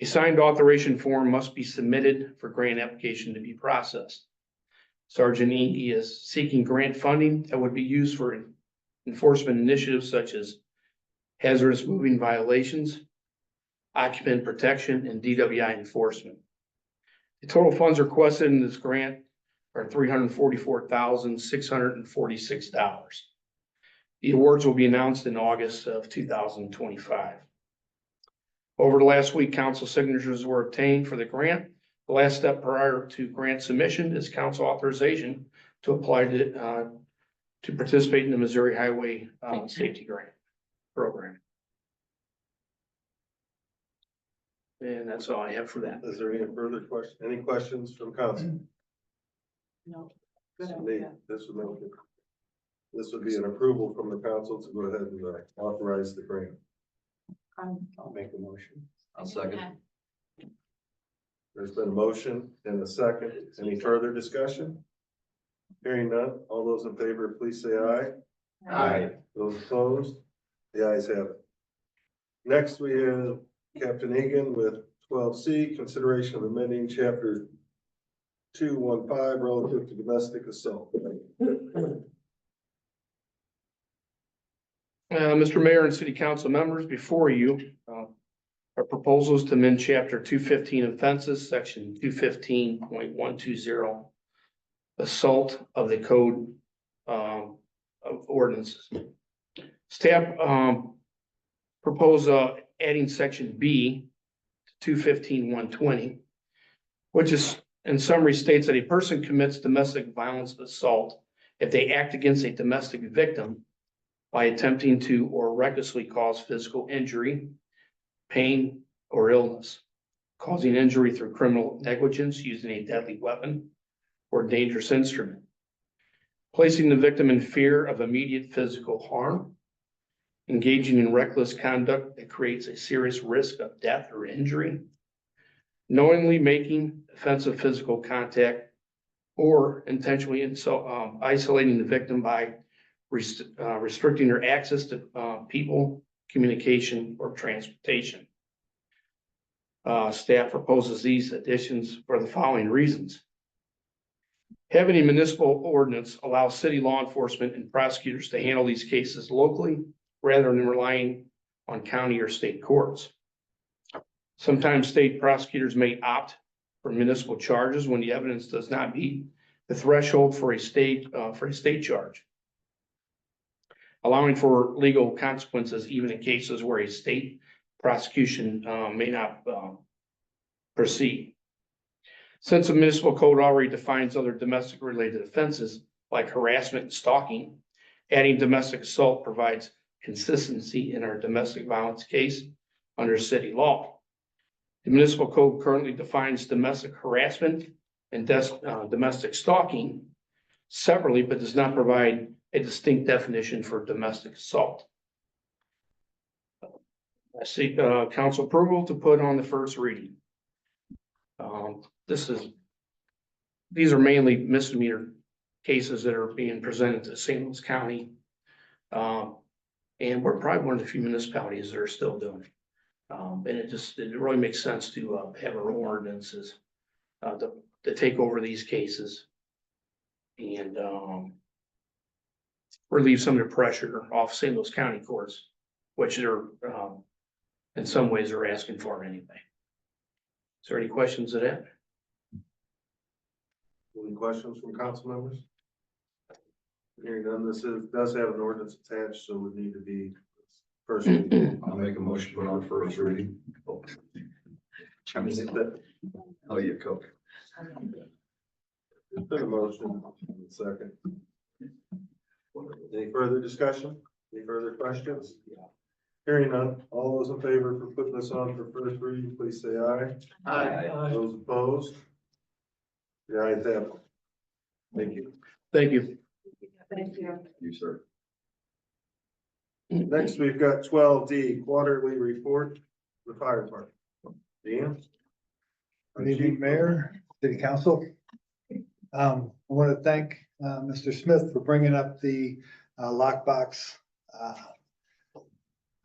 A signed authorization form must be submitted for grant application to be processed. Sergeant Egan is seeking grant funding that would be used for enforcement initiatives such as hazardous moving violations, occupant protection, and DWI enforcement. The total funds requested in this grant are $344,646. The awards will be announced in August of 2025. Over the last week, council signatures were obtained for the grant. The last step prior to grant submission is council authorization to apply to participate in the Missouri Highway Safety Grant Program. And that's all I have for that. Is there any further question? Any questions from council? No. Good This idea. would be an approval from the council to go ahead and authorize the grant. I'll make a motion. I'll second. There's been a motion and a second. Any further discussion? Hearing none. All those in favor, please say aye. Aye. Those opposed? The ayes have it. Next, we have Captain Egan with 12C, consideration of amending chapter 215 relative to domestic assault. Mr. Mayor and City Council members, before you, our proposals to amend chapter 215 offenses, section 215.120, assault of the code of ordinances. Staff propose adding section B to 215.120, which is in summary states that a person commits domestic violence assault if they act against a domestic victim by attempting to or recklessly cause physical injury, pain, or illness, causing injury through criminal negligence using a deadly weapon or dangerous instrument, placing the victim in fear of immediate physical harm, engaging in reckless conduct that creates a serious risk of death or injury, knowingly making offensive physical contact, or intentionally isolating the victim by restricting their access to people, communication, or transportation. Staff proposes these additions for the following reasons. Having a municipal ordinance allows city law enforcement and prosecutors to handle these cases locally rather than relying on county or state courts. Sometimes state prosecutors may opt for municipal charges when the evidence does not meet the threshold for a state charge, allowing for legal consequences even in cases where a state prosecution may not proceed. Since the municipal code already defines other domestic related offenses like harassment and stalking, adding domestic assault provides consistency in our domestic violence case under city law. The municipal code currently defines domestic harassment and domestic stalking separately, but does not provide a distinct definition for domestic assault. I seek council approval to put on the first reading. These are mainly misdemeanor cases that are being presented to St. Louis County. And we're probably one of the few municipalities that are still doing it. And it really makes sense to have our own ordinances to take over these cases. And relieve some of the pressure off St. Louis County courts, which they're in some ways are asking for anyway. Is there any questions of that? Any questions from council members? Hearing none, does have an ordinance attached, so would need to be first. I'll make a motion to put on first reading. Oh, you Coke. There's been a motion, second. Any further discussion? Any further questions? Hearing none, all those in favor for putting this on for first reading, please say aye. Aye. Those opposed? The ayes have it. Thank you. Thank you. Thank you. You, sir. Next, we've got 12D, quarterly report, the fire department. Dan? Good evening, Mayor, City Council. I want to thank Mr. Smith for bringing up the lockbox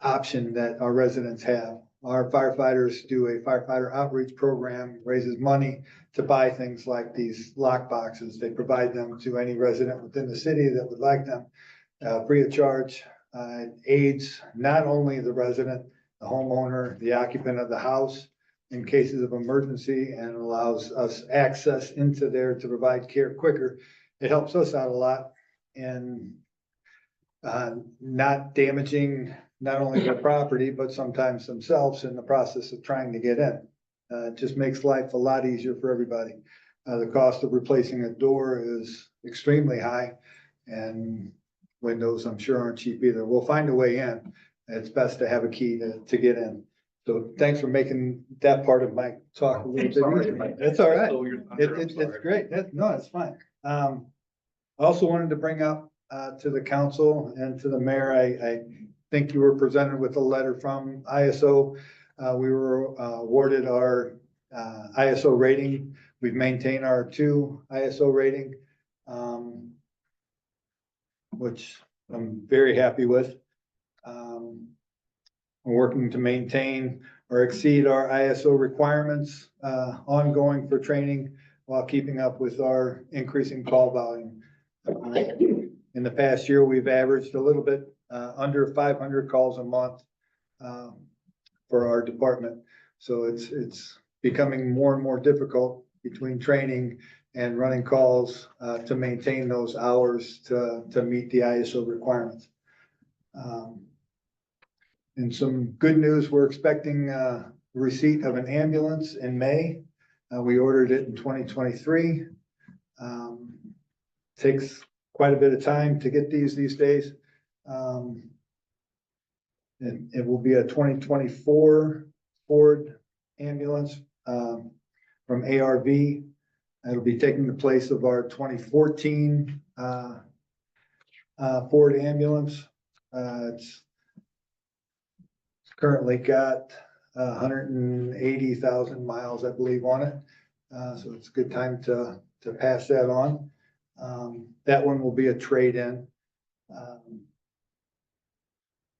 option that our residents have. Our firefighters do a firefighter outreach program, raises money to buy things like these lock boxes. They provide them to any resident within the city that would like them free of charge. Aids not only the resident, the homeowner, the occupant of the house in cases of emergency, and allows us access into there to provide care quicker. It helps us out a lot in not damaging not only their property, but sometimes themselves in the process of trying to get in. It just makes life a lot easier for everybody. The cost of replacing a door is extremely high, and windows, I'm sure, aren't cheap either. We'll find a way in. It's best to have a key to get in. So thanks for making that part of my talk a little bit easier. It's all right. It's great. No, it's fine. I also wanted to bring up to the council and to the mayor, I think you were presented with a letter from ISO. We were awarded our ISO rating. We've maintained our 2 ISO rating, which I'm very happy with. We're working to maintain or exceed our ISO requirements, ongoing for training while keeping up with our increasing call volume. In the past year, we've averaged a little bit under 500 calls a month for our department. So it's becoming more and more difficult between training and running calls to maintain those hours to meet the ISO requirements. And some good news, we're expecting receipt of an ambulance in May. We ordered it in 2023. Takes quite a bit of time to get these days. And it will be a 2024 Ford ambulance from ARV. It'll be taking the place of our 2014 Ford ambulance. It's currently got 180,000 miles, I believe, on it. So it's a good time to pass that on. That one will be a trade-in.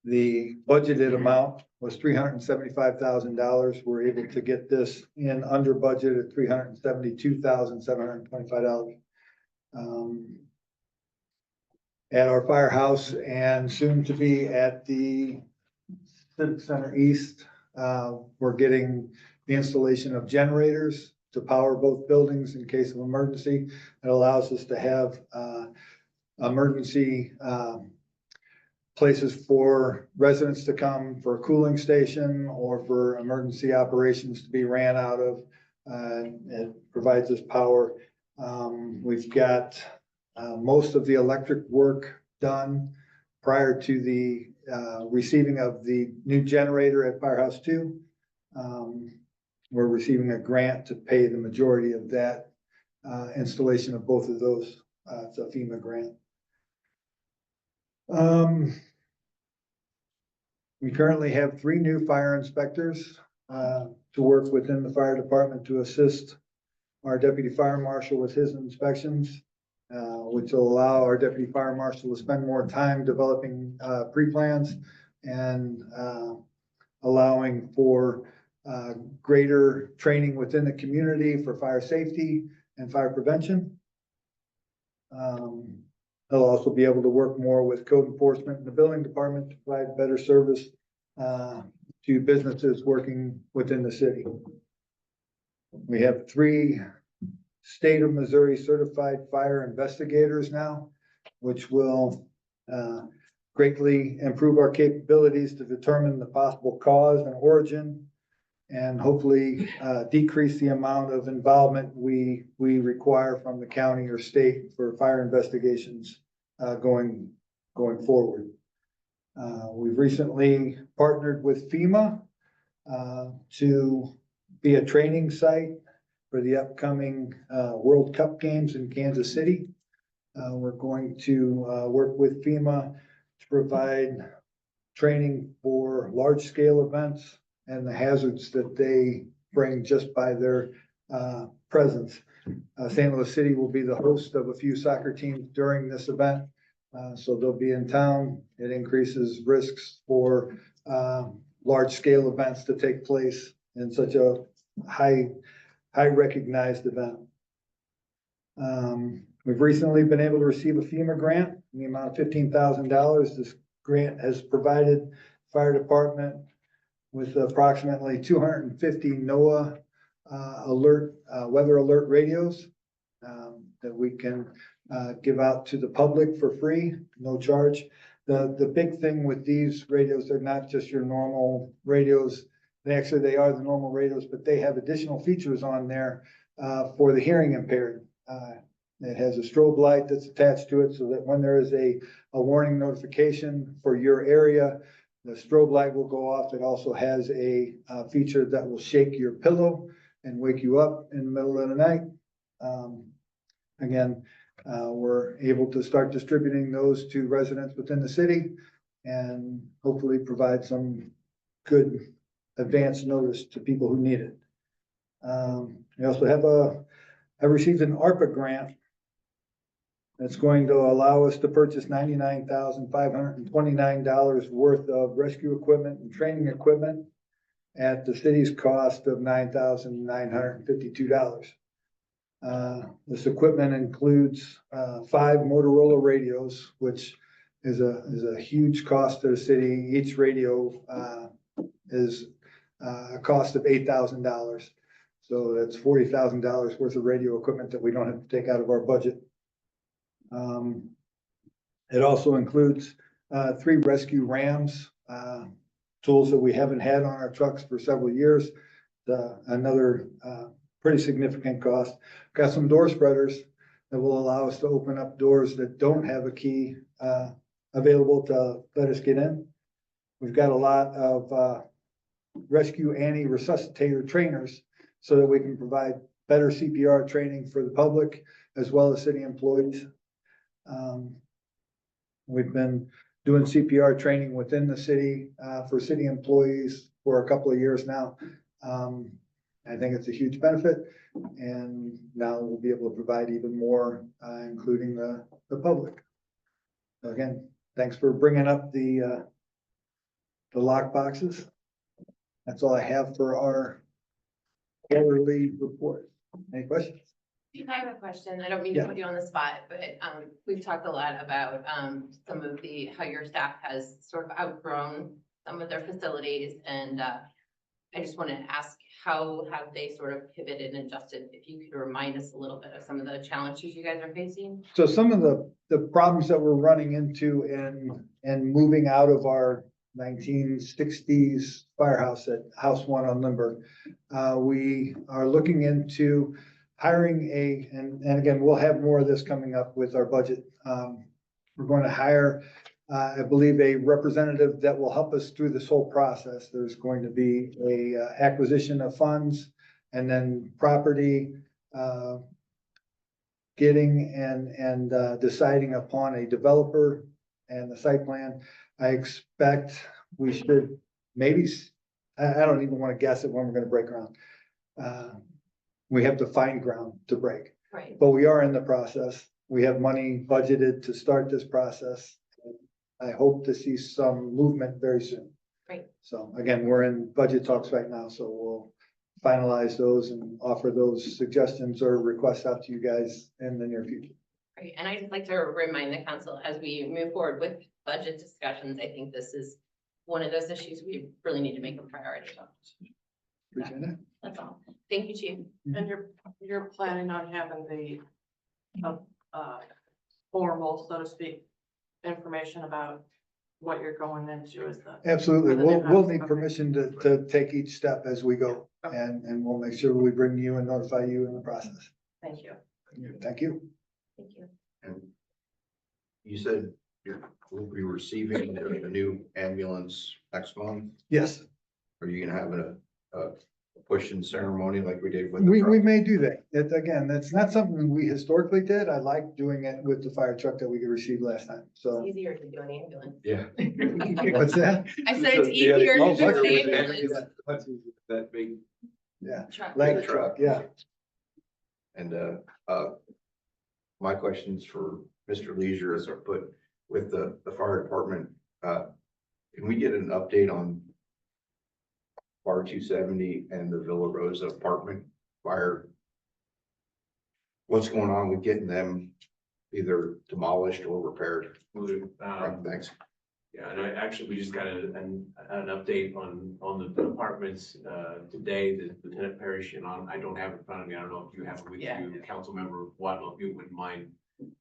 The budgeted amount was $375,000. We're able to get this in under budget at $372,725. At our firehouse and soon to be at the Civic Center East, we're getting the installation of generators to power both buildings in case of emergency. It allows us to have emergency places for residents to come for a cooling station or for emergency operations to be ran out of. It provides us power. We've got most of the electric work done prior to the receiving of the new generator at Firehouse 2. we're receiving a grant to pay the majority of that installation of both of those. It's a FEMA grant. We currently have 3 new fire inspectors to work within the fire department to assist our deputy fire marshal with his inspections, which will allow our deputy fire marshal to spend more time developing pre-plans and allowing for greater training within the community for fire safety and fire prevention. They'll also be able to work more with code enforcement and the building department to provide better service to businesses working within the city. We have 3 state of Missouri certified fire investigators now, which will greatly improve our capabilities to determine the possible cause and origin, and hopefully decrease the amount of involvement we require from the county or state for fire investigations going forward. We've recently partnered with FEMA to be a training site for the upcoming World Cup games in Kansas City. We're going to work with FEMA to provide training for large-scale events and the hazards that they bring just by their presence. St. Louis City will be the host of a few soccer teams during this event, so they'll be in town. It increases risks for large-scale events to take place in such a high recognized event. We've recently been able to receive a FEMA grant in the amount of $15,000. This grant has provided fire department with approximately 250 NOAA weather alert radios that we can give out to the public for free, no charge. The big thing with these radios, they're not just your normal radios. They are the normal radios, but they have additional features on there for the hearing impaired. It has a strobe light that's attached to it so that when there is a warning notification for your area, the strobe light will go off. It also has a feature that will shake your pillow and wake you up in the middle of the night. Again, we're able to start distributing those to residents within the city and hopefully provide some good advance notice to people who need it. We also have received an ARPA grant that's going to allow us to purchase $99,529 worth of rescue equipment and training equipment at the city's cost of $9,952. This equipment includes 5 Motorola radios, which is a huge cost to the city. Each radio is a cost of $8,000. So that's $40,000 worth of radio equipment that we don't have to take out of our budget. It also includes 3 rescue Rams, tools that we haven't had on our trucks for several years. Another pretty significant cost. Got some door spreaders that will allow us to open up doors that don't have a key available to let us get in. We've got a lot of rescue anti-resuscitator trainers so that we can provide better CPR training for the public as well as city employees. We've been doing CPR training within the city for city employees for a couple of years now. I think it's a huge benefit, and now we'll be able to provide even more, including the public. Again, thanks for bringing up the lock boxes. That's all I have for our quarterly report. Any questions? I have a question. I don't mean to put you on the spot, but we've talked a lot about some of how your staff has sort of outgrown some of their facilities, and I just want to ask, how have they sort of pivoted and adjusted? If you could remind us a little bit of some of the challenges you guys are facing. So some of the problems that we're running into and moving out of our 1960s firehouse at House 1 on Lindbergh, we are looking into hiring and again, we'll have more of this coming up with our budget. We're going to hire, I believe, a representative that will help us through this whole process. There's going to be a acquisition of funds And then property, getting and deciding upon a developer and the site plan. I expect we should maybe, I don't even want to guess at when we're gonna break ground. We have to find ground to break, Right. but we are in the process. We have money budgeted to start this process. I hope to see some movement very soon. Great. So again, we're in budget talks right now, so we'll finalize those and offer those suggestions or requests out to you guys in the near future. Right, and I'd just like to remind the council, as we move forward with budget discussions, I think this is one of those issues we really need to make a priority. Appreciate it. That's all. Thank you, Chief. And you're planning on having the, formal, so to speak, information about what you're going into as the. Absolutely. for the We'll, new we'll house. need Okay. permission to take each step as we go. And we'll make sure we bring you and notify you in the process. Thank you. Thank you. Thank you. And you said we'll be receiving a new ambulance next month. Yes, Are you gonna have a push-in ceremony like we did with? we may do that. It, again, that's not something we historically did. I like doing it with the fire truck that we received last time. It's So easier to do an ambulance. Yeah. what's that? I said it's easier to Oh, do much an easier. ambulance. That big Yeah, Truck. leg truck, yeah. And, my questions for Mr. Leisure is, but with the fire department, can we get an update on Bar 270 and the Villa Rosa apartment fire? What's going on with getting them either demolished or repaired? Thanks. Yeah, and we just got an update on the apartments, today, that Lieutenant Parrish and I don't have it in front of me. I don't know if you have it with Yeah. you, Councilmember Waddle, if you wouldn't mind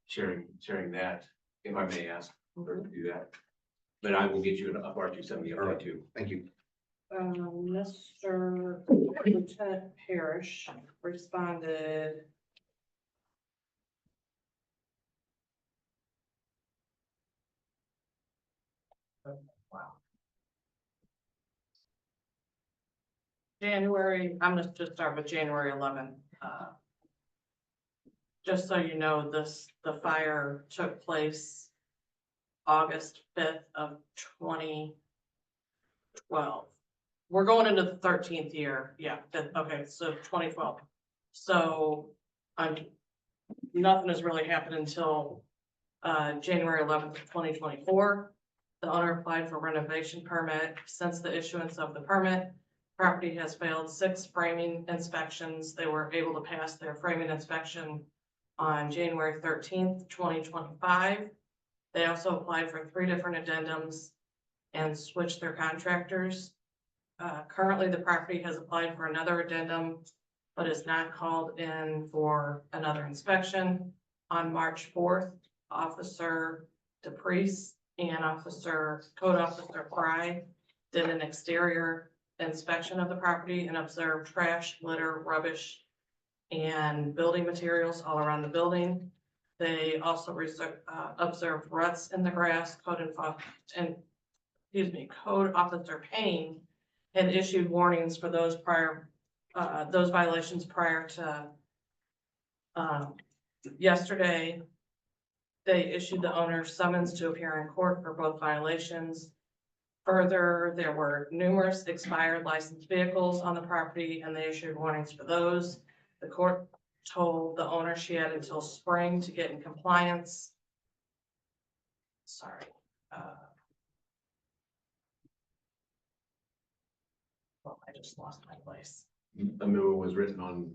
sharing that, if I may ask her to do that. But I will get you an FR 270 update too. Thank you. Mr. Lieutenant Parrish responded. Wow. January, I'm gonna just start with January 11th. Just so you know, the fire took place August 5th of 2012. We're going into the 13th year. Yeah, okay, so 2012. So nothing has really happened until January 11th of 2024. The owner applied for renovation permit. Since the issuance of the permit, property has failed 6 framing inspections. They were able to pass their framing inspection on January 13th, 2025. They also applied for 3 different addendums and switched their contractors. Currently, the property has applied for another addendum, but is not called in for another inspection. On March 4th, Officer DePriest and Code Officer Fry did an exterior inspection of the property and observed trash, litter, rubbish, and building materials all around the building. They also observed ruts in the grass. Code Officer Payne had issued warnings for those violations prior to yesterday. They issued the owner summons to appear in court for both violations. Further, there were numerous expired licensed vehicles on the property, and they issued warnings for those. The court told the owner she had until spring to get in compliance. Sorry. Well, I just lost my place. A memo was written on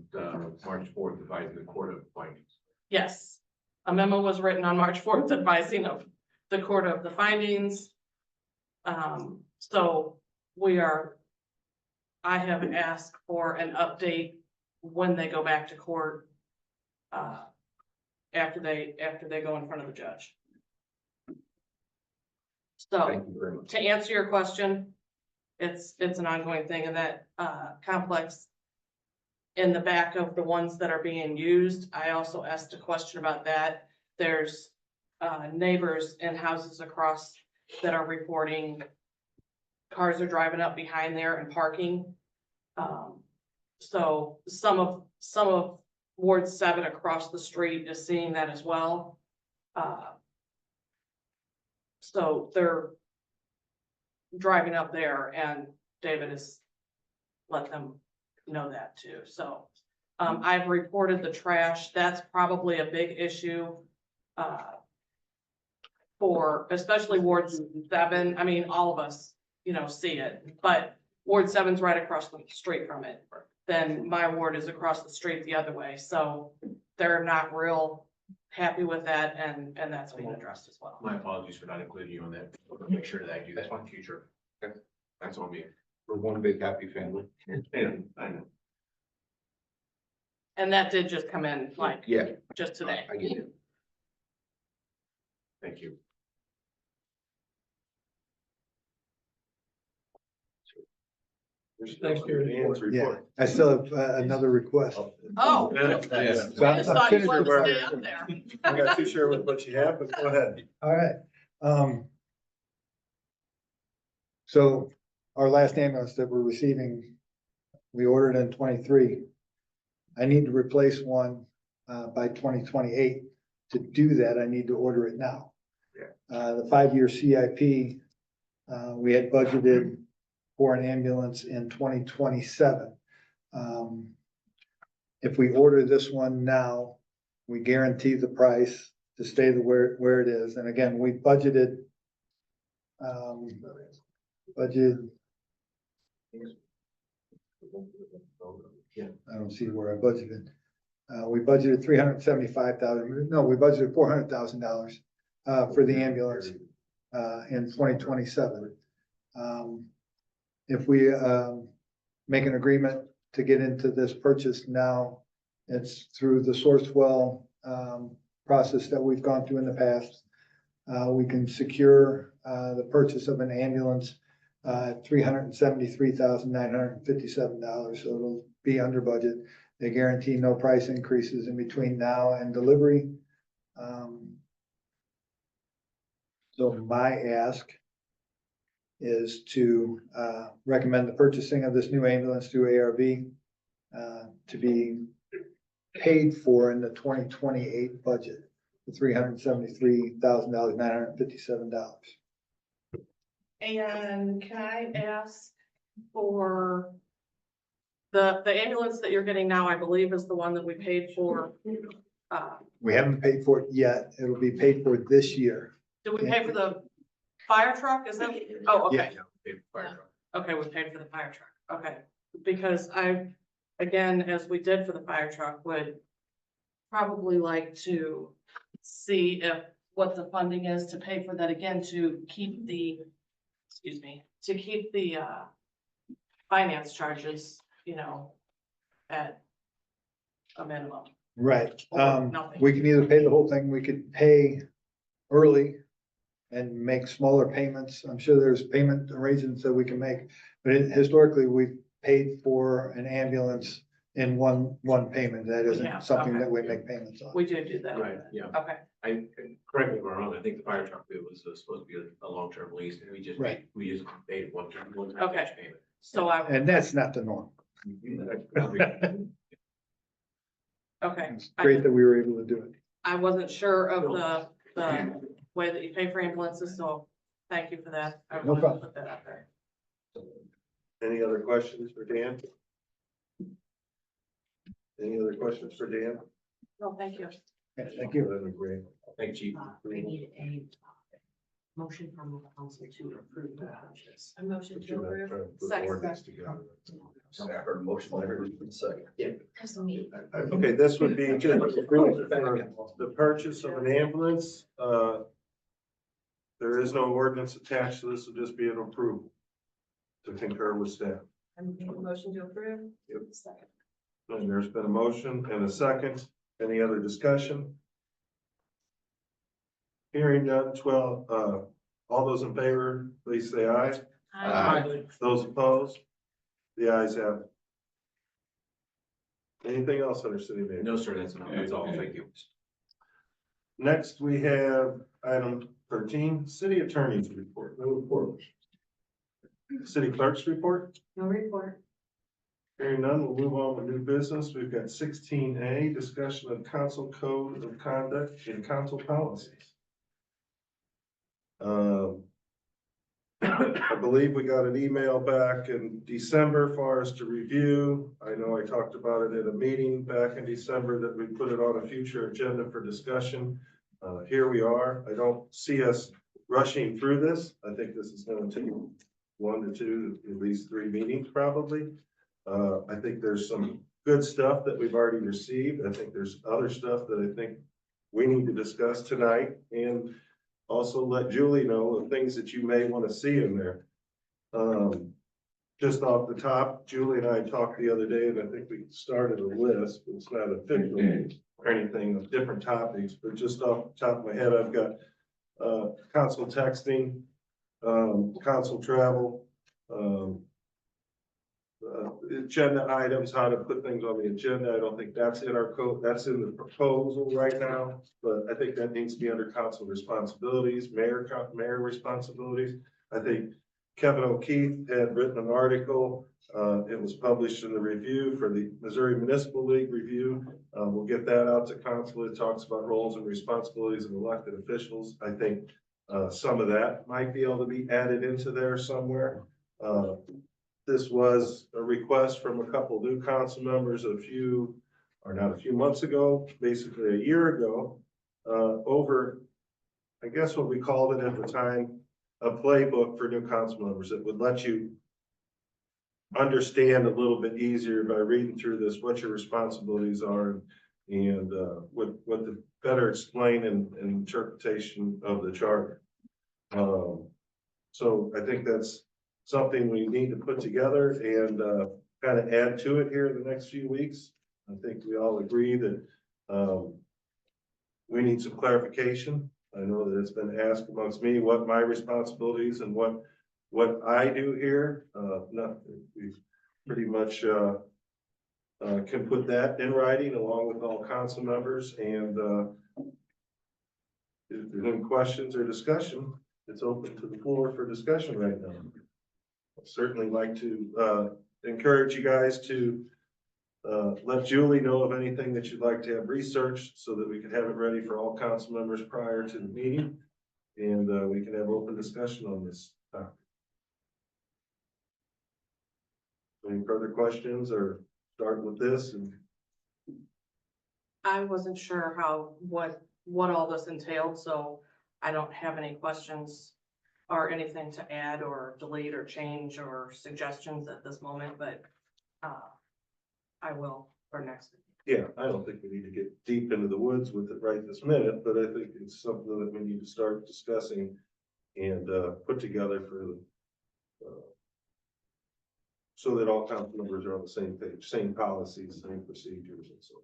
March 4th advising the court of findings. Yes, a memo was written on March 4th advising of the court of the findings. So I have asked for an update when they go back to court. After they go in front of the judge. So Thank you very much. to answer your question, it's an ongoing thing in that complex. In the back of the ones that are being used, I also asked a question about that. There's neighbors in houses across that are reporting cars are driving up behind there and parking. So some of Ward 7 across the street is seeing that as well. So they're driving up there and David has let them know that too. So I've reported the trash. That's probably a big issue. For especially Ward 7, I mean, all of us, see it, but Ward 7's right across the street from it. Then my ward is across the street the other way, so they're not real happy with that, and that's being addressed as well. My apologies for not including you on that. I'll make sure that I do that in future. That's on me. We're one big happy family. Yeah, I know. And that did just come in, like, Yeah, just today. I get it. Thank you. Thanks, Gary. Dan's Yeah, report. I still have another request. Oh. Yeah. I So just I'm thought you finished wanted with to stay up there. I'm not too sure what you have, but go ahead. All right. So our last ambulance that we're receiving, we ordered in 23. I need to replace one by 2028. To do that, I need to order it now. The 5-year CIP, we had budgeted for an ambulance in 2027. If we order this one now, we guarantee the price to stay where it is. And again, we budgeted I don't see where I budgeted. We budgeted $375,000. No, we budgeted $400,000 for the ambulance in 2027. If we make an agreement to get into this purchase now, it's through the Sourcewell process that we've gone through in the past. We can secure the purchase of an ambulance at $373,957, so it'll be under budget. They guarantee no price increases in between now and delivery. So my ask is to recommend the purchasing of this new ambulance through ARV to be paid for in the 2028 budget, the $373,957. And can I ask for the ambulance that you're getting now, I believe is the one that we paid for. We haven't paid for it yet. It'll be paid for this year. Did we pay for the fire truck? Is that? Oh, okay. Fire truck. Okay, we paid for the fire truck. Okay, because again, as we did for the fire truck, would probably like to see what the funding is to pay for that again, to keep the, finance charges, at a minimum. Right. Nothing. We can either pay the whole thing, we could pay early and make smaller payments. I'm sure there's payment arrangements that we can make, but historically, we've paid for an ambulance in one payment. That Yeah, isn't something okay. that we make payments on. We do that. Right, yeah. Okay, Correct me if I'm wrong, I think the fire truck bid was supposed to be a long-term lease, and we just Right. paid one time Okay. cash payment. so And that's not the norm. okay. It's great that we were able to do it. I wasn't sure of the way that you pay for ambulances, so thank you for that. I No wanted to problem. put that out there. Any other questions for Dan? Any other questions for Dan? No, thank you. Okay, thank you. Thank you, Chief. I need a motion from the council to approve the purchase. A motion to approve. I heard a motion, I heard a second. Because of me. Okay, this would be just the purchase of an ambulance. There is no ordinance attached, so this will just be an approval to concur with staff. I'm making a motion to approve. Yep. Second. And there's been a motion and a second. Any other discussion? Hearing none, all those in favor, please say aye. Those opposed? The ayes have it. Anything else under city manager? No, sir, that's all, thank you. Next, we have item 13, city attorney's report. No report. City clerk's report. No report. Hearing none, we'll move on to new business. We've got 16A, discussion of council code of conduct and council policies. I believe we got an email back in December for us to review. I know I talked about it at a meeting back in December that we put it on a future agenda for discussion. Here we are. I don't see us rushing through this. I think this is going to take 1 to 2, at least 3 meetings probably. I think there's some good stuff that we've already received. I think there's other stuff that I think we need to discuss tonight, and also let Julie know of things that you may want to see in there. Just off the top, Julie and I talked the other day, and I think we started a list, but it's not official or anything of different topics, but just off the top of my head, I've got council texting, council travel, agenda items, how to put things on the agenda. I don't think that's in our code. That's in the proposal right now, but I think that needs to be under council responsibilities, mayor responsibilities. I think Kevin O'Keefe had written an article. It was published in the review for the Missouri Municipal League review. We'll get that out to council. It talks about roles and responsibilities of elected officials. I think some of that might be able to be added into there somewhere. This was a request from a couple new council members not a few months ago, basically a year ago, over, I guess what we called it at the time, a playbook for new council members that would let you understand a little bit easier by reading through this, what your responsibilities are, and what the better explain and interpretation of the charter. So I think that's something we need to put together and kind of add to it here in the next few weeks. I think we all agree that we need some clarification. I know that it's been asked amongst me what my responsibilities and what I do here. We pretty much can put that in writing along with all council members. And if there's any questions or discussion, it's open to the floor for discussion right now. I'd certainly like to encourage you guys to let Julie know of anything that you'd like to have researched so that we can have it ready for all council members prior to the meeting. And we can have open discussion on this topic. Any further questions or start with this? And I wasn't sure what all this entailed, so I don't have any questions or anything to add or delete or change or suggestions at this moment, but I will for next. yeah, I don't think we need to get deep into the woods with it right this minute, but I think it's something that we need to start discussing and put together for so that all council members are on the same page, same policies, same procedures, and so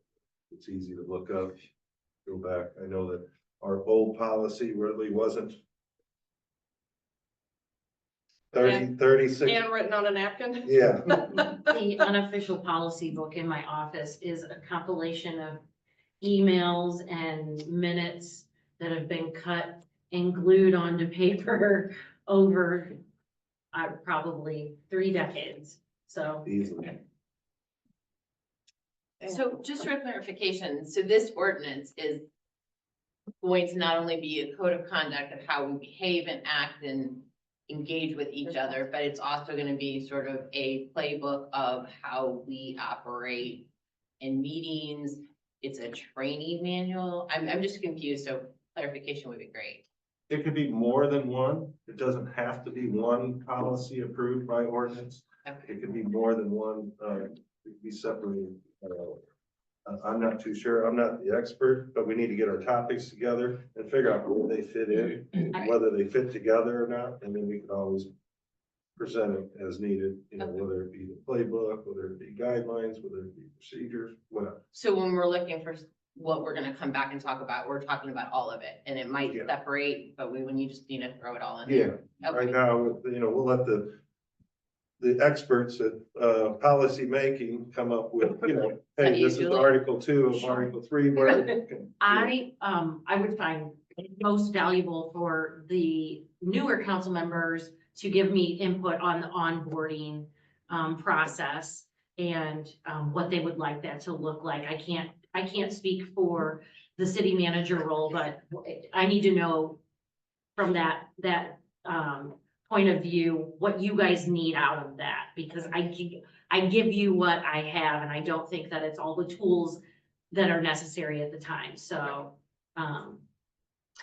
it's easy to look up, go back. I know that our old policy really wasn't 36. And written on a napkin? Yeah. The unofficial policy book in my office is a compilation of emails and minutes that have been cut and glued onto paper over probably 3 decades. So. Easily. So just for clarification, so this ordinance is going to not only be a code of conduct of how we behave and act and engage with each other, but it's also going to be sort of a playbook of how we operate in meetings. It's a training manual. I'm just confused, so clarification would be great. It could be more than one. It doesn't have to be one policy approved by ordinance. Okay. It could be more than one, it could be separated. I'm not too sure. I'm not the expert, but we need to get our topics together and figure out where they fit in, whether they fit together or not, and then we can always present it as needed, you know, whether it be the playbook, whether it be guidelines, whether it be procedures, whatever. So when we're looking for what we're gonna come back and talk about, we're talking about all of it, and it might Yeah. separate, but when you just need to throw it all in. Yeah, there. right Okay. now, you know, we'll let the experts at policy making come up with, you know, hey, this is Julie? Article 2 of Article 3, where. I would find it most valuable for the newer council members to give me input on the onboarding process and, what they would like that to look like. I can't speak for the city manager role, but I need to know from that point of view, what you guys need out of that, because I give you what I have, and I don't think that it's all the tools that are necessary at the time, so,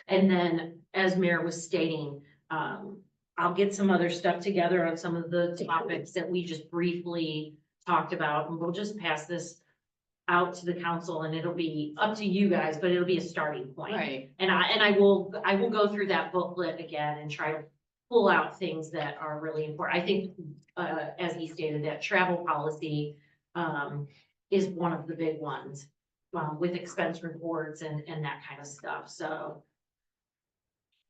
and then, as Mayor was stating, I'll get some other stuff together on some of the topics that we just briefly talked about, and we'll just pass this out to the council, and it'll be up to you guys, but it'll be a starting point. Right. And I will go through that booklet again and try to pull out things that are really important. I think, as he stated, that travel policy, is one of the big ones, with expense reports and that kind of stuff, so.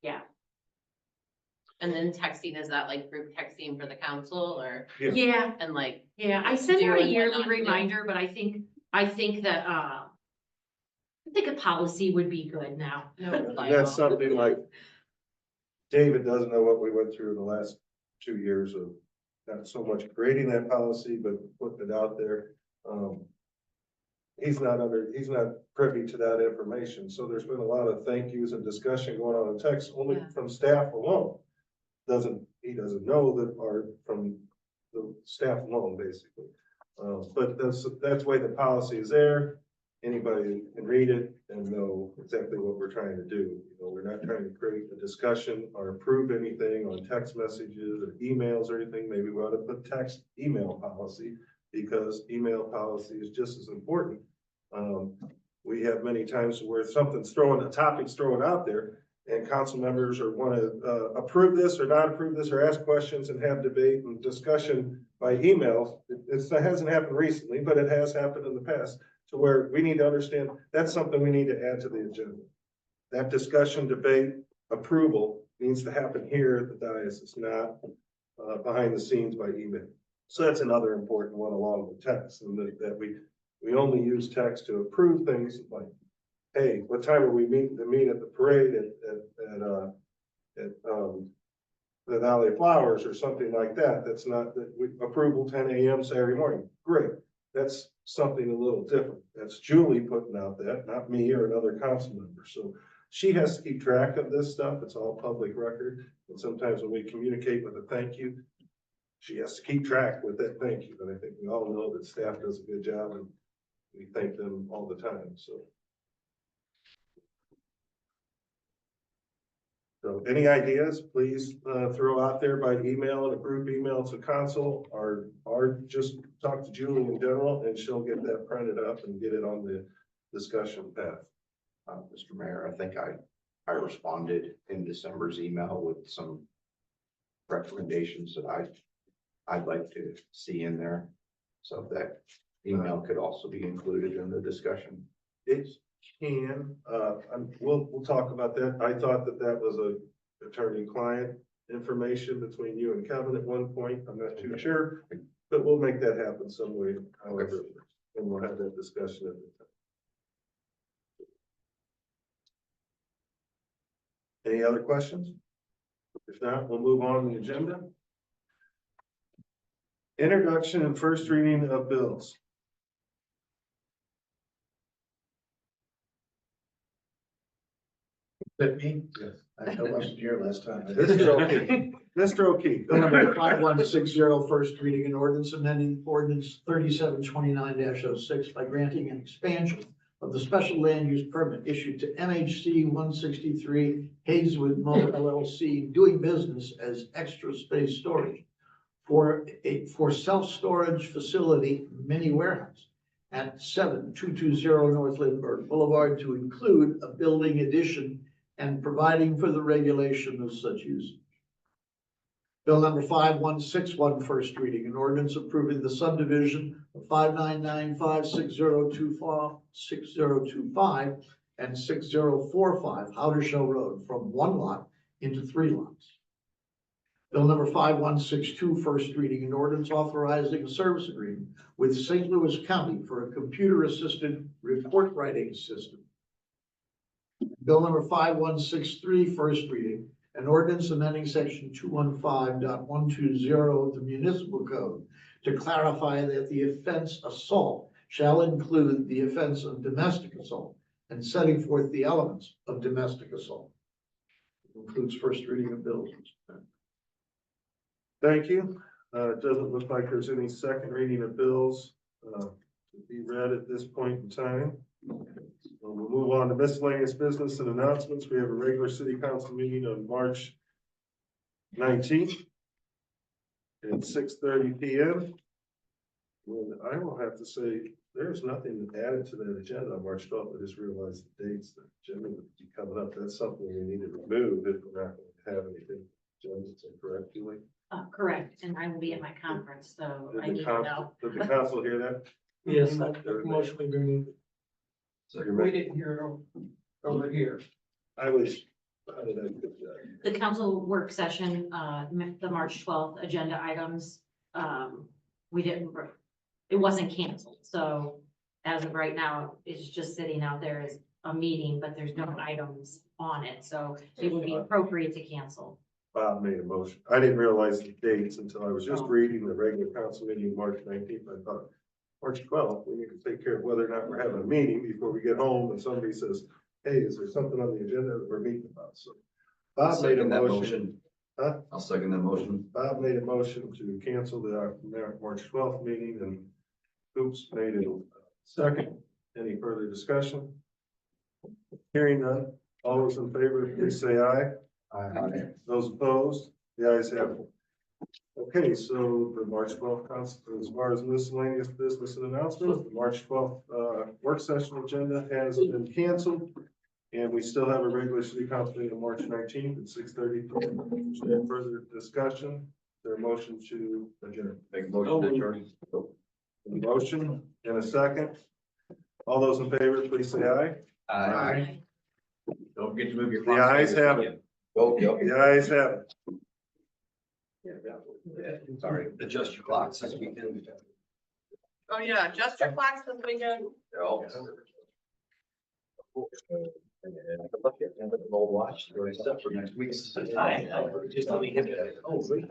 Yeah, And then texting, is that like group texting for the council or, yeah, and like, yeah, I send Do out a and what yearly not to do. reminder, but I think that, I think a policy would be good now. no, it's like, That's something like, David doesn't know what we went through in the last 2 years of not so much creating that policy, but putting it out there. He's not privy to that information, so there's been a lot of thank yous and discussion going on in text, only Yeah. from staff alone. He doesn't know that are from the staff alone, basically. But that's the way the policy is there. Anybody can read it and know exactly what we're trying to do. You know, we're not trying to create a discussion or approve anything on text messages or emails or anything. Maybe we ought to put text email policy, because email policy is just as important. We have many times where a topic's thrown out there, and council members want to approve this or not approve this, or ask questions and have debate and discussion by email. It hasn't happened recently, but it has happened in the past, to where we need to understand that's something we need to add to the agenda. That discussion, debate, approval needs to happen here at the diocese, not behind the scenes by email. So that's another important one along with text, and that we only use text to approve things like, hey, what time are we meeting to meet at the parade at the Valley of Flowers or something like that. That's not approval 10 a.m. Saturday morning. Great. That's something a little different. That's Julie putting out that, not me or another council member. So she has to keep track of this stuff. It's all public record. And sometimes when we communicate with a thank you, she has to keep track with that thank you. But I think we all know that staff does a good job, and we thank them all the time, so. So any ideas, please throw out there by email, and a group email to council, or just talk to Julie in general, and she'll get that printed up and get it on the discussion path. Mr. Mayor, I think I responded in December's email with some recommendations that I'd like to see in there. So that email could also be included in the discussion. It can, we'll talk about that. I thought that was a attorney-client information between you and Kevin at one point. I'm not too sure, but we'll make that happen some way, however, and we'll have that discussion at the time. Any other questions? If not, we'll move on to the agenda. Introduction and first reading of bills. That me? Yes. I wasn't here last time. Mr. O'Keefe. Mr. O'Keefe. Bill number 5160, first reading an ordinance amending ordinance 3729-06 by granting an expansion of the special land use permit issued to MHC 163 Hayeswood Mo LLC, doing business as Extra Space Storage for self-storage facility mini warehouse at 7220 North Lindbergh Boulevard, to include a building addition and providing for the regulation of such use. Bill number 5161, first reading, an ordinance approving the subdivision of 5995-6025 and 6045 Howder Road from one lot into 3 lots. Bill number 5162, first reading, an ordinance authorizing a service agreement with St. Louis County for a computer-assisted report writing system. Bill number 5163, first reading, an ordinance amending section 215.120 of the municipal code to clarify that the offense assault shall include the offense of domestic assault and setting forth the elements of domestic assault. Includes first reading of bills. Thank you. It doesn't look like there's any second reading of bills to be read at this point in time. We'll move on to miscellaneous business and announcements. We have a regular city council meeting on March 19th at 6:30 p.m. And I will have to say, there's nothing added to that agenda on March 12th. I just realized the dates that generally would be coming up. That's something we need to remove if we're not going to have anything. Is that correct, Julie? Correct, and I will be at my conference, so I need to know. Did the council hear that? Yes, I motion we remove it. So you're We making, didn't hear it over here. I was, how did I put that? The council work session, the March 12th agenda items, we didn't, it wasn't canceled. So as of right now, it's just sitting out there as a meeting, but there's no items on it. So it would be appropriate to cancel. Bob made a motion. I didn't realize the dates until I was just reading the regular council meeting, March 19th. I thought, March 12th, we need to take care of whether or not we're having a meeting before we get home and somebody says, hey, is there something on the agenda that we're meeting about? So Bob made a motion. Huh? I'll second that motion. Bob made a motion to cancel the March 12th meeting and Oops made it second. Any further discussion? Hearing none. All those in favor, please say aye. Aye. Those opposed, the ayes have it. Okay, so the March 12th council, as far as miscellaneous business and announcements, the March 12th work session agenda has been canceled. And we still have a regular city council meeting on March 19th at 6:30. Any further discussion? Is there a motion to adjourn? Make a motion to adjourn. A motion and a second. All those in favor, please say aye. Aye. Don't forget to move your. The ayes have it. The ayes have it. Sorry, adjust your clocks this weekend. Oh, yeah, adjust your clocks this weekend. Old watch, or stuff for next week's. Just let me hit it. Oh, great.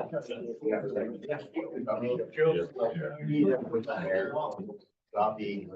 Copy.